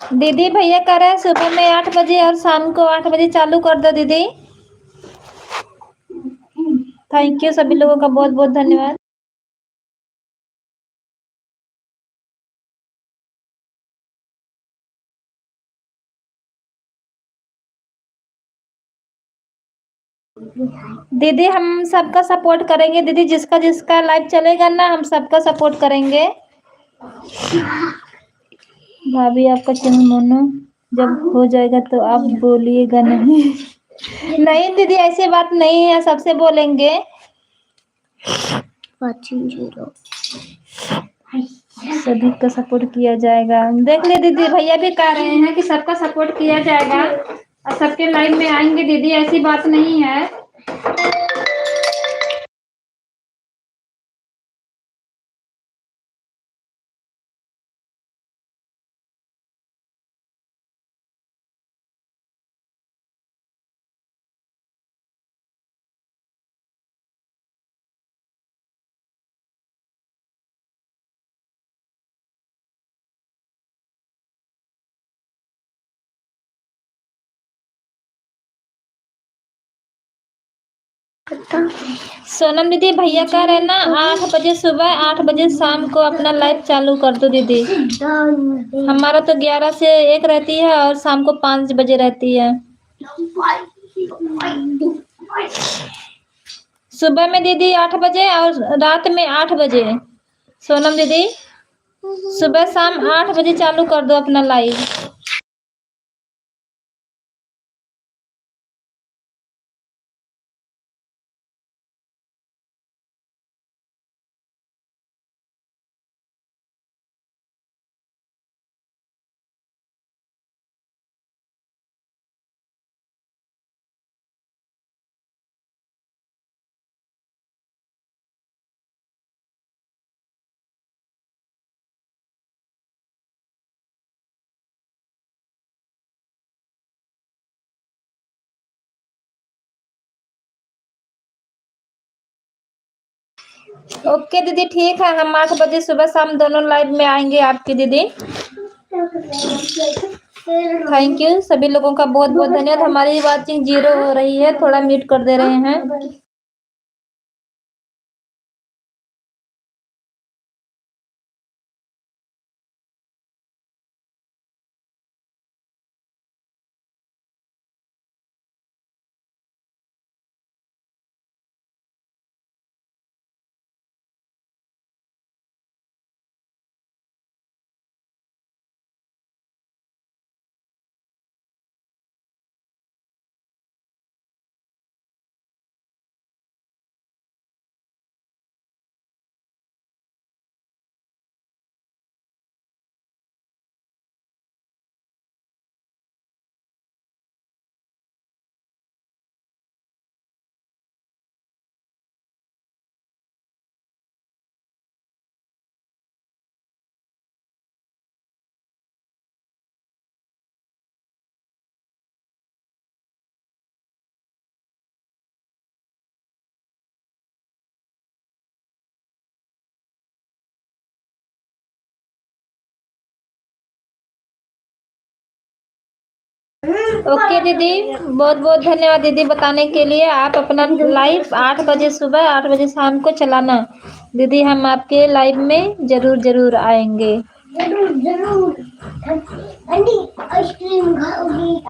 दीदी भैया कह रहे हैं सुबह में 8 बजे और शाम को 8 बजे चालू कर दो दीदी। थैंक यू सभी लोगों का बहुत बहुत धन्यवाद। दीदी हम सबका सपोर्ट करेंगे दीदी, जिसका जिसका लाइव चलेगा ना हम सबका सपोर्ट करेंगे। भाभी आपका चैनल मोनो जब हो जाएगा तो आप बोलिएगा नहीं। नहीं दीदी ऐसी बात नहीं है, सबसे बोलेंगे। सभी का सपोर्ट किया जाएगा, देख ले दीदी भैया भी कह रहे हैं कि सबका सपोर्ट किया जाएगा और सबके लाइव में आएंगे दीदी, ऐसी बात नहीं है। सोनम दीदी भैया कह रहे हैं ना 8 बजे सुबह 8 बजे शाम को अपना लाइव चालू कर दो दीदी। हमारा तो 11 से 1 रहती है और शाम को 5 बजे रहती है। सुबह में दीदी 8 बजे और रात में 8 बजे। सोनम दीदी सुबह शाम 8 बजे चालू कर दो अपना लाइव। ओके दीदी, ठीक है, हम 8 बजे सुबह शाम दोनों लाइव में आएंगे आपकी दीदी। थैंक यू, सभी लोगों का बहुत बहुत धन्यवाद। हमारी वाचिंग 0 हो रही है, थोड़ा म्यूट कर दे रहे हैं। ओके दीदी, बहुत बहुत धन्यवाद दीदी बताने के लिए। आप अपना लाइव 8 बजे सुबह 8 बजे शाम को चलाना दीदी, हम आपके लाइव में जरूर जरूर आएंगे। जरूर जरूर। Aunty ice cream खाओगी?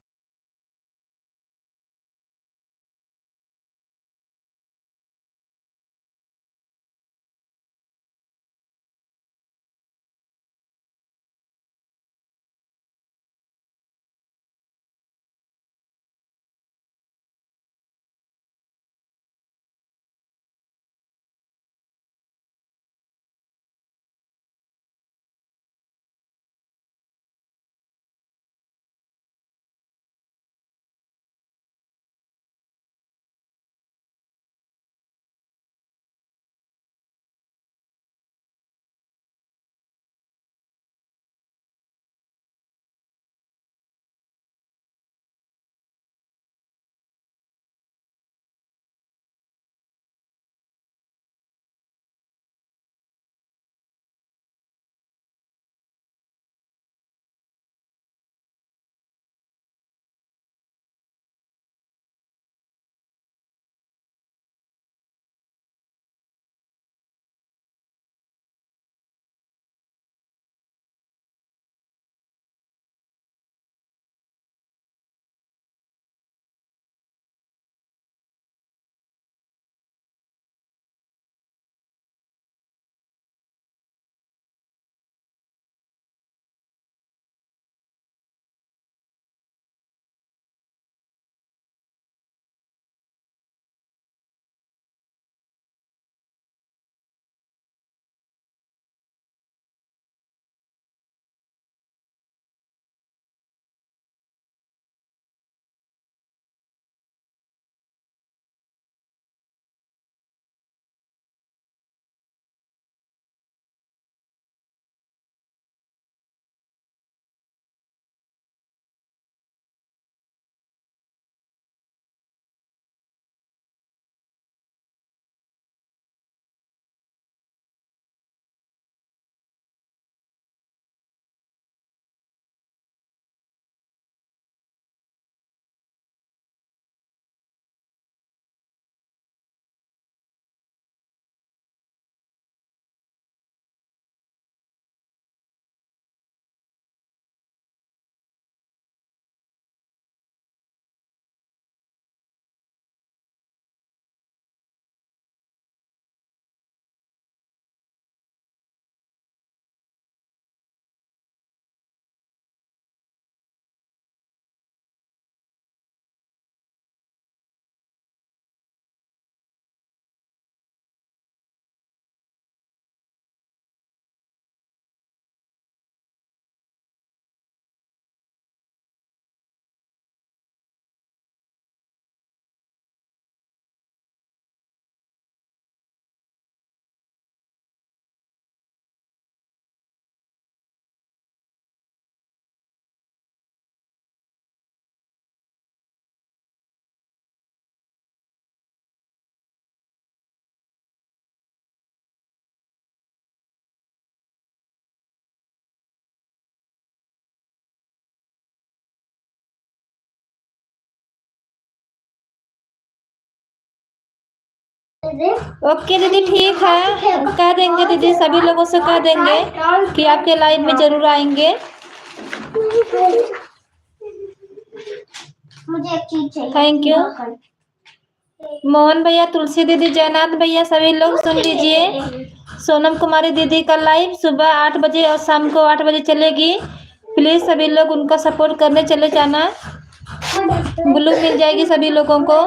ओके दीदी ठीक है, कह देंगे दीदी, सभी लोगों से कह देंगे कि आपके लाइव में जरूर आएंगे। मुझे एक चीज चाहिए। थैंक यू मोहन भैया, तुलसी दीदी, जयनाथ भैया, सभी लोग सुन लीजिए। सोनम कुमारी दीदी का लाइव सुबह 8 बजे और शाम को 8 बजे चलेगी। प्लीज सभी लोग उनका सपोर्ट करने चले जाना। ब्लू मिल जाएगी सभी लोगों को।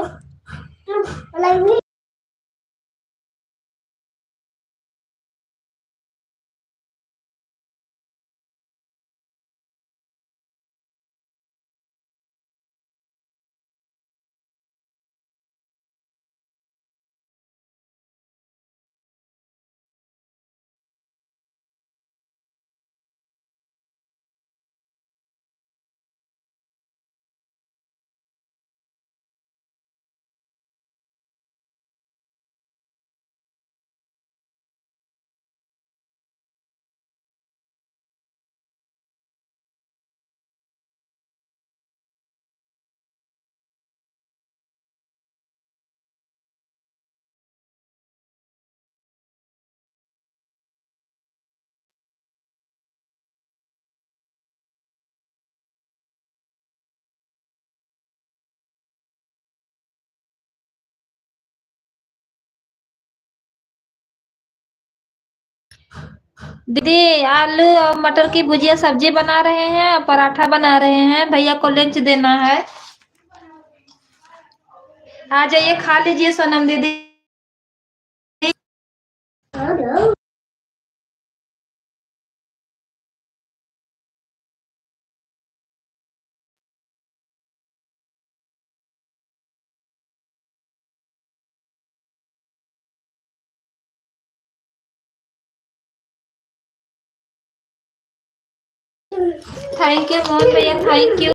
दीदी आलू और मटर की भुजिया सब्जी बना रहे हैं और पराठा बना रहे हैं, भैया को लंच देना है। आ जाइए, खा लीजिए सोनम दीदी। थैंक यू मोहन भैया, थैंक यू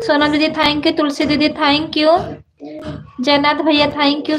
सोनम दीदी, थैंक यू तुलसी दीदी, थैंक यू जयनाथ भैया, थैंक यू।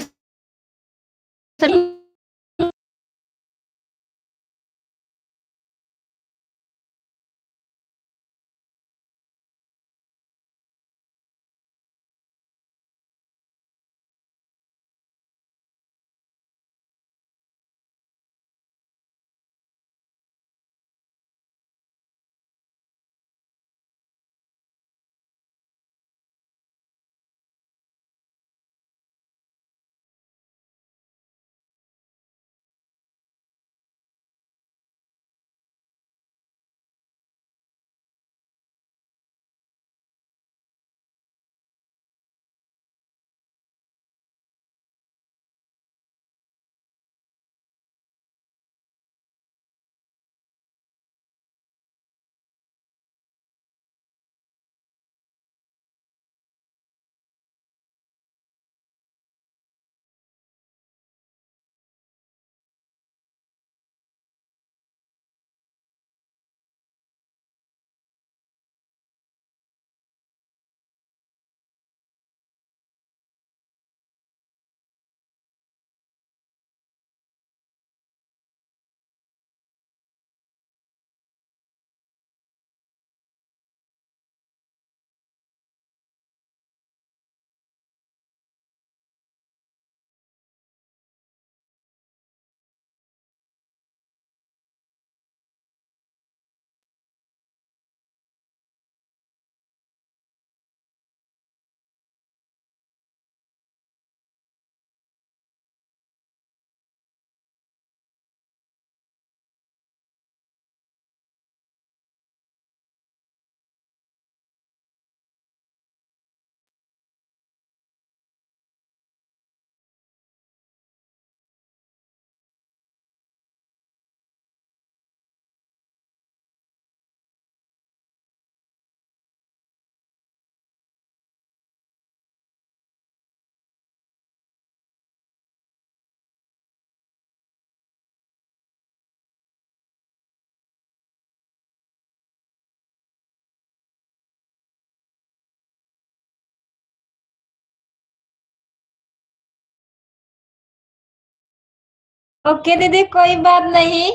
ओके दीदी, कोई बात नहीं,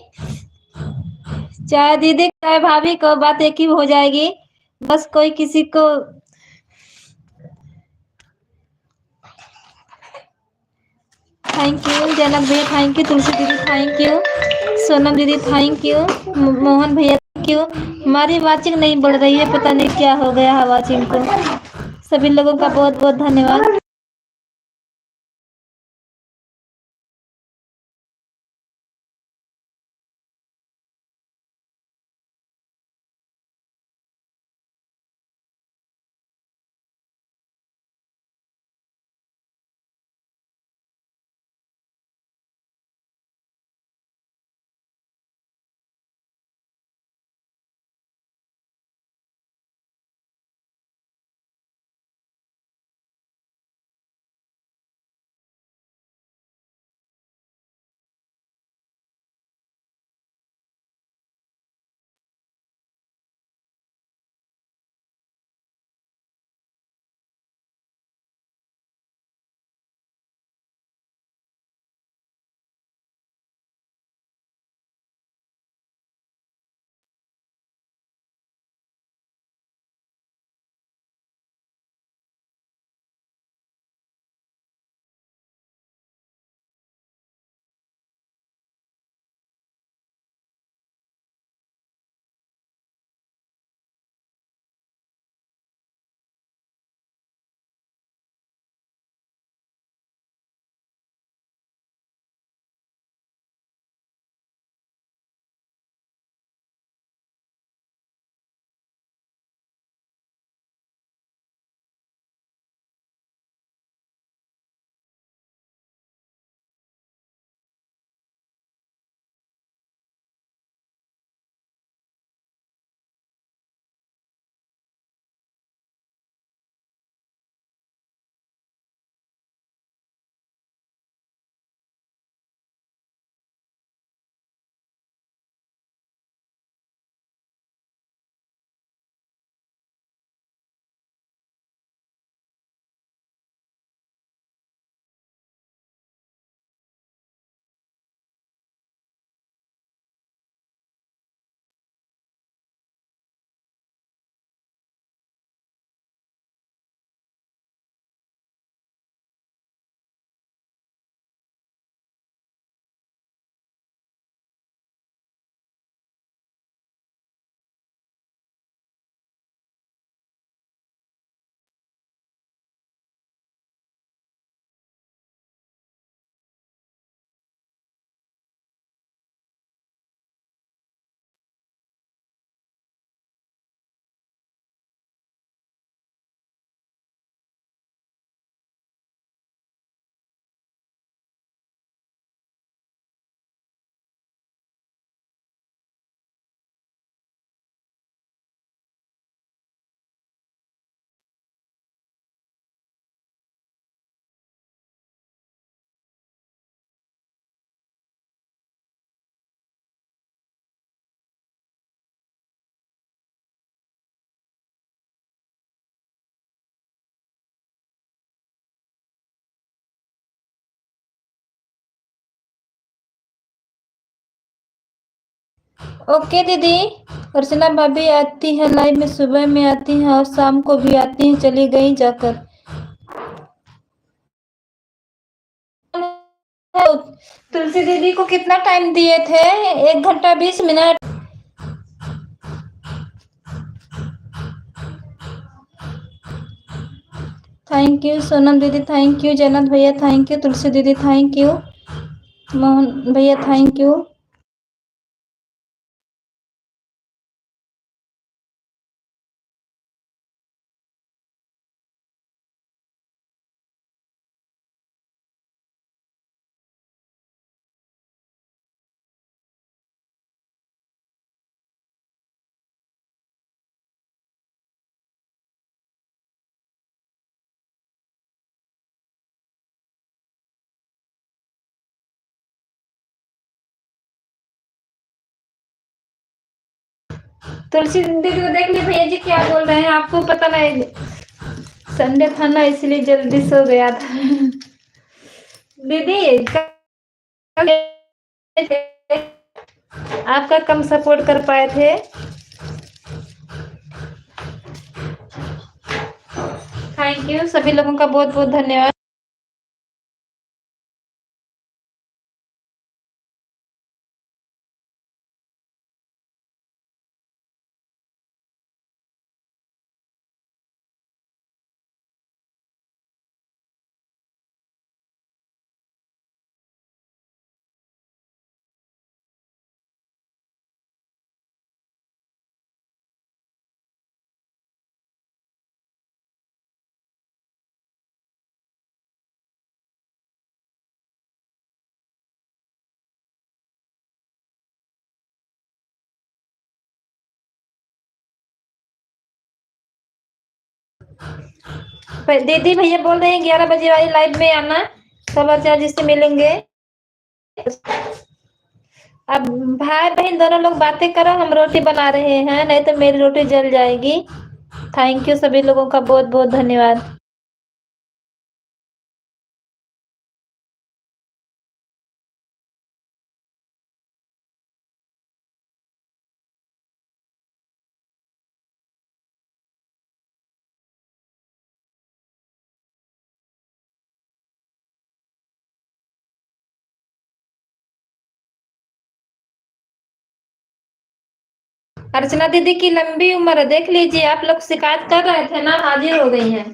चाहे दीदी चाहे भाभी को बात एक ही हो जाएगी। बस कोई किसी को थैंक यू, जनक भैया थैंक यू, तुलसी दीदी थैंक यू, सोनम दीदी थैंक यू, मोहन भैया थैंक यू। हमारी वाचिंग नहीं बढ़ रही है, पता नहीं क्या हो गया है वाचिंग को। सभी लोगों का बहुत बहुत धन्यवाद। ओके दीदी। अर्चना भाभी आती है लाइव में, सुबह में आती हैं और शाम को भी आती हैं, चली गई जाकर। तुलसी दीदी को कितना टाइम दिए थे? 1 घंटा 20 मिनट। थैंक यू सोनम दीदी थैंक यू, जन्नत भैया थैंक यू, तुलसी दीदी थैंक यू, मोहन भैया थैंक यू। तुलसी दीदी को देख ली भैया जी क्या बोल रहे हैं, आपको पता नहीं संडे था ना इसलिए जल्दी सो गया था। दीदी आपका कम सपोर्ट कर पाए थे। थैंक यू, सभी लोगों का बहुत बहुत धन्यवाद। दीदी भैया बोल रहे हैं 11 बजे वाली लाइव में आना, सब अर्चना जी से मिलेंगे। अब भाई बहन दोनों लोग बातें करो, हम रोटी बना रहे हैं, नहीं तो मेरी रोटी जल जाएगी। थैंक यू सभी लोगों का बहुत बहुत धन्यवाद। अर्चना दीदी की लंबी उम्र है, देख लीजिए, आप लोग शिकायत कर रहे थे ना, हाजिर हो गई हैं।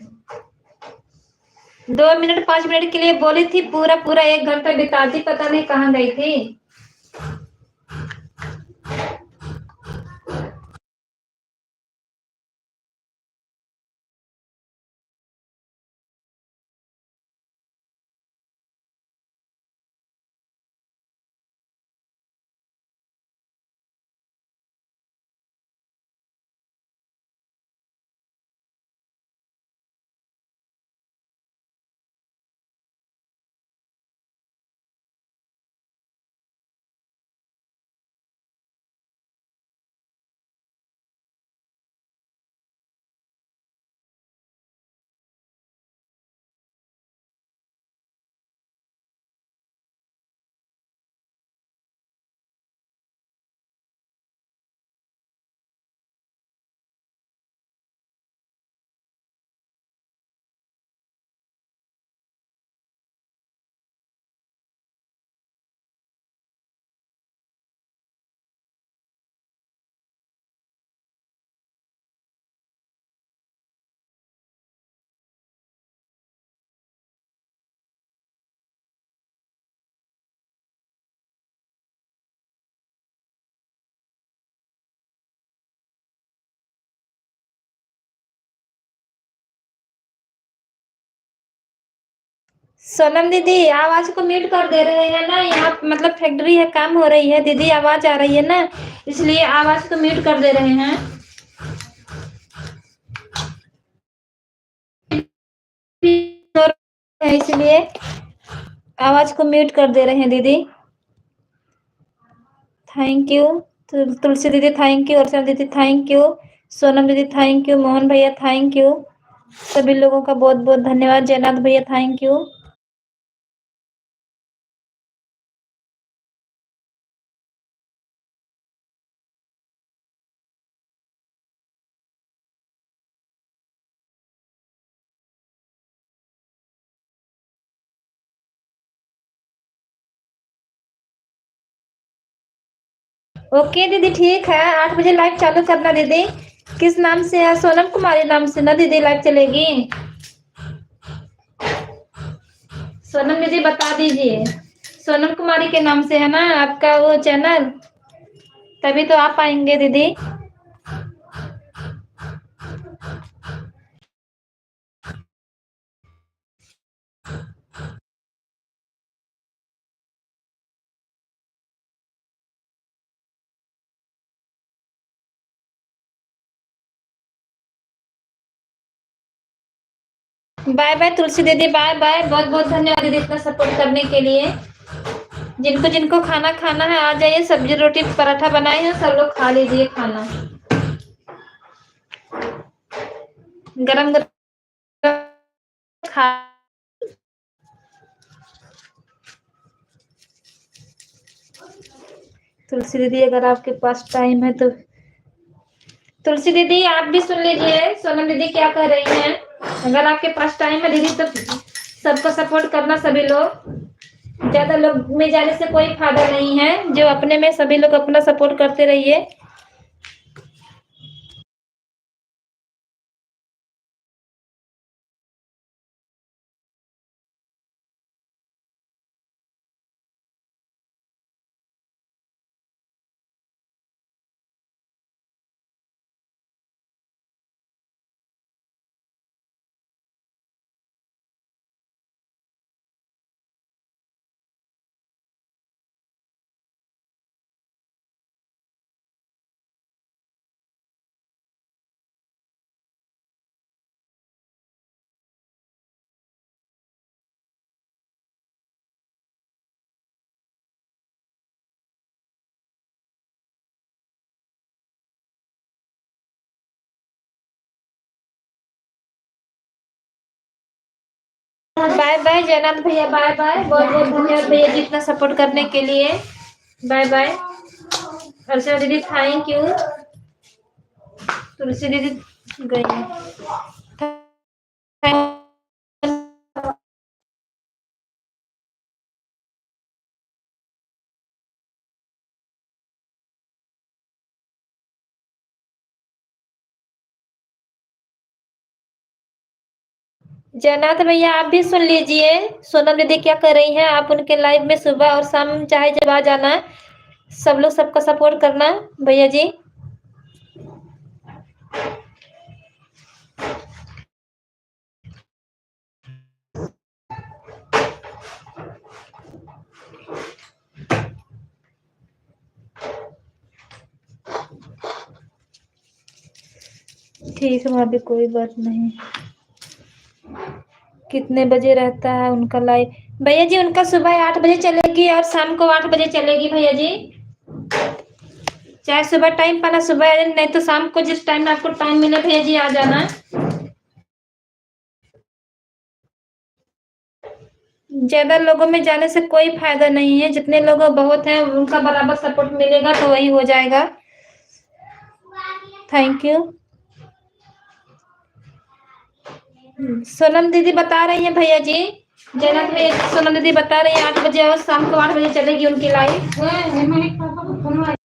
2 मिनट 5 मिनट के लिए बोली थी, पूरा पूरा 1 घंटा बिता दी, पता नहीं कहाँ गई थी। सोनम दीदी आवाज को म्यूट कर दे रहे हैं ना, यहाँ मतलब फैक्ट्री है, काम हो रही है दीदी, आवाज आ रही है ना, इसलिए आवाज को म्यूट कर दे रहे हैं। इसलिए आवाज को म्यूट कर दे रहे हैं दीदी। Thank you. तुलसी दीदी थैंक यू, अर्चना दीदी थैंक यू, सोनम दीदी थैंक यू, मोहन भैया थैंक यू, सभी लोगों का बहुत बहुत धन्यवाद, जयनाथ भैया थैंक यू। ओके दीदी ठीक है, 8 बजे लाइव चालू करना दीदी। किस नाम से है? सोनम कुमारी नाम से ना दीदी लाइव चलेगी? सोनम दीदी बता दीजिए, सोनम कुमारी के नाम से है ना आपका वो चैनल? तभी तो आप आएंगे दीदी। बाय बाय तुलसी दीदी, बाय बाय, बहुत बहुत धन्यवाद दीदी इतना सपोर्ट करने के लिए। जिनको जिनको खाना खाना है आ जाइए, सब्जी रोटी पराठा बनाए हैं, सब लोग खा लीजिए खाना, गरम गरम खा। तुलसी दीदी अगर आपके पास टाइम है तो तुलसी दीदी आप भी सुन लीजिए सोनम दीदी क्या कह रही हैं। अगर आपके पास टाइम है दीदी तो सबको सपोर्ट करना, सभी लोग, ज्यादा लोग में जाने से कोई फायदा नहीं है, जो अपने में सभी लोग अपना सपोर्ट करते रहिए। बाय बाय जयनाथ भैया, बाय बाय, बहुत बहुत धन्यवाद भैया जी इतना सपोर्ट करने के लिए। Bye bye. अर्चना दीदी थैंक यू। तुलसी दीदी गई। जयनाथ भैया आप भी सुन लीजिए सोनम दीदी क्या कर रही हैं। आप उनके लाइव में सुबह और शाम चाहे जब आ जाना। सब लोग सबका सपोर्ट करना भैया जी। ठीक है भाभी, कोई बात नहीं। कितने बजे रहता है उनका लाइव? भैया जी उनका सुबह 8 बजे चलेगी और शाम को 8 बजे चलेगी भैया जी। चाहे सुबह टाइम पाना सुबह, नहीं तो शाम को जिस टाइम आपको टाइम मिले भैया जी आ जाना। ज्यादा लोगों में जाने से कोई फायदा नहीं है, जितने लोग बहुत हैं उनका बराबर सपोर्ट मिलेगा तो वही हो जाएगा। Thank you. सोनम दीदी बता रही हैं भैया जी, जयनाथ भैया सोनम दीदी बता रही है 8 बजे और शाम को 8 बजे चलेगी उनकी लाइव।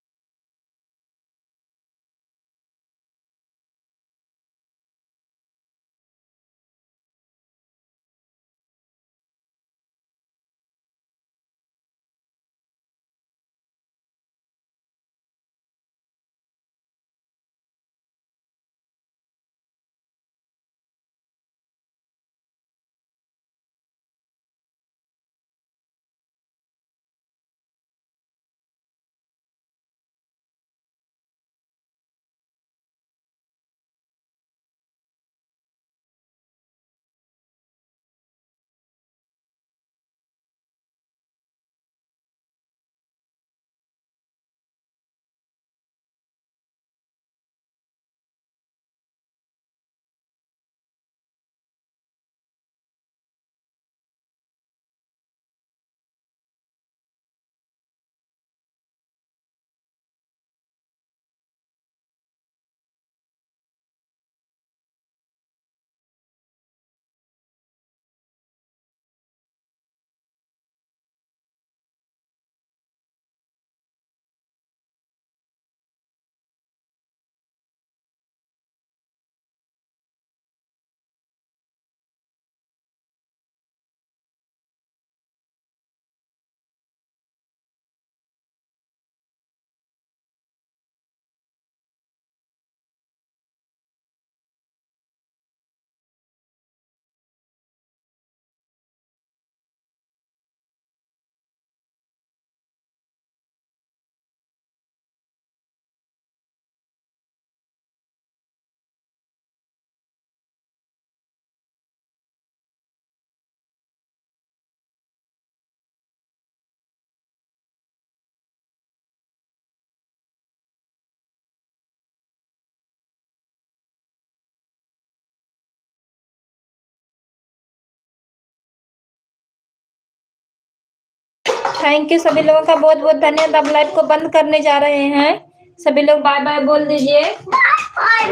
थैंक यू सभी लोगों का बहुत बहुत धन्यवाद। अब लाइव को बंद करने जा रहे हैं। सभी लोग बाय बाय बोल दीजिए।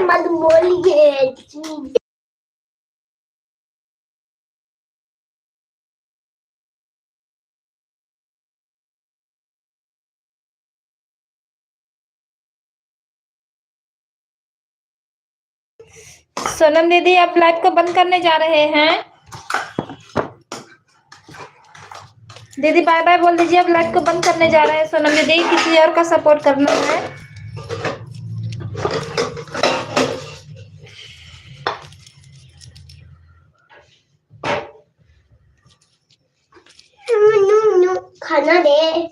मत बोलिए। सोनम दीदी आप लाइव को बंद करने जा रहे हैं। दीदी बाय बाय बोल दीजिए। अब लाइव को बंद करने जा रहे हैं सोनम दीदी, किसी और का सपोर्ट करना है। खाना दे।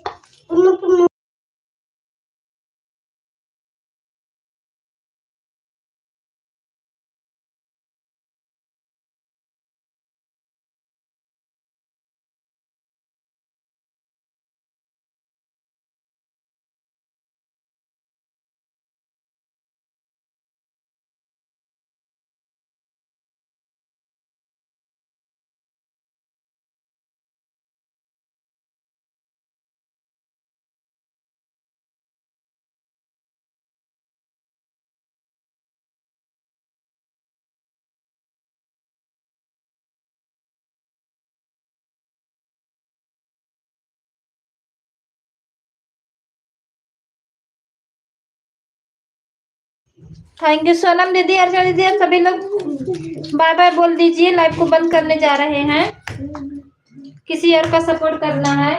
थैंक यू सोनम दीदी, अर्चना दीदी, आप सभी लोग बाय बाय बोल दीजिए। लाइव को बंद करने जा रहे हैं, किसी और का सपोर्ट करना है।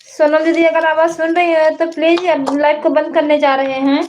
सोनम दीदी अगर आवाज सुन रही है तो प्लीज लाइव को बंद करने जा रहे हैं।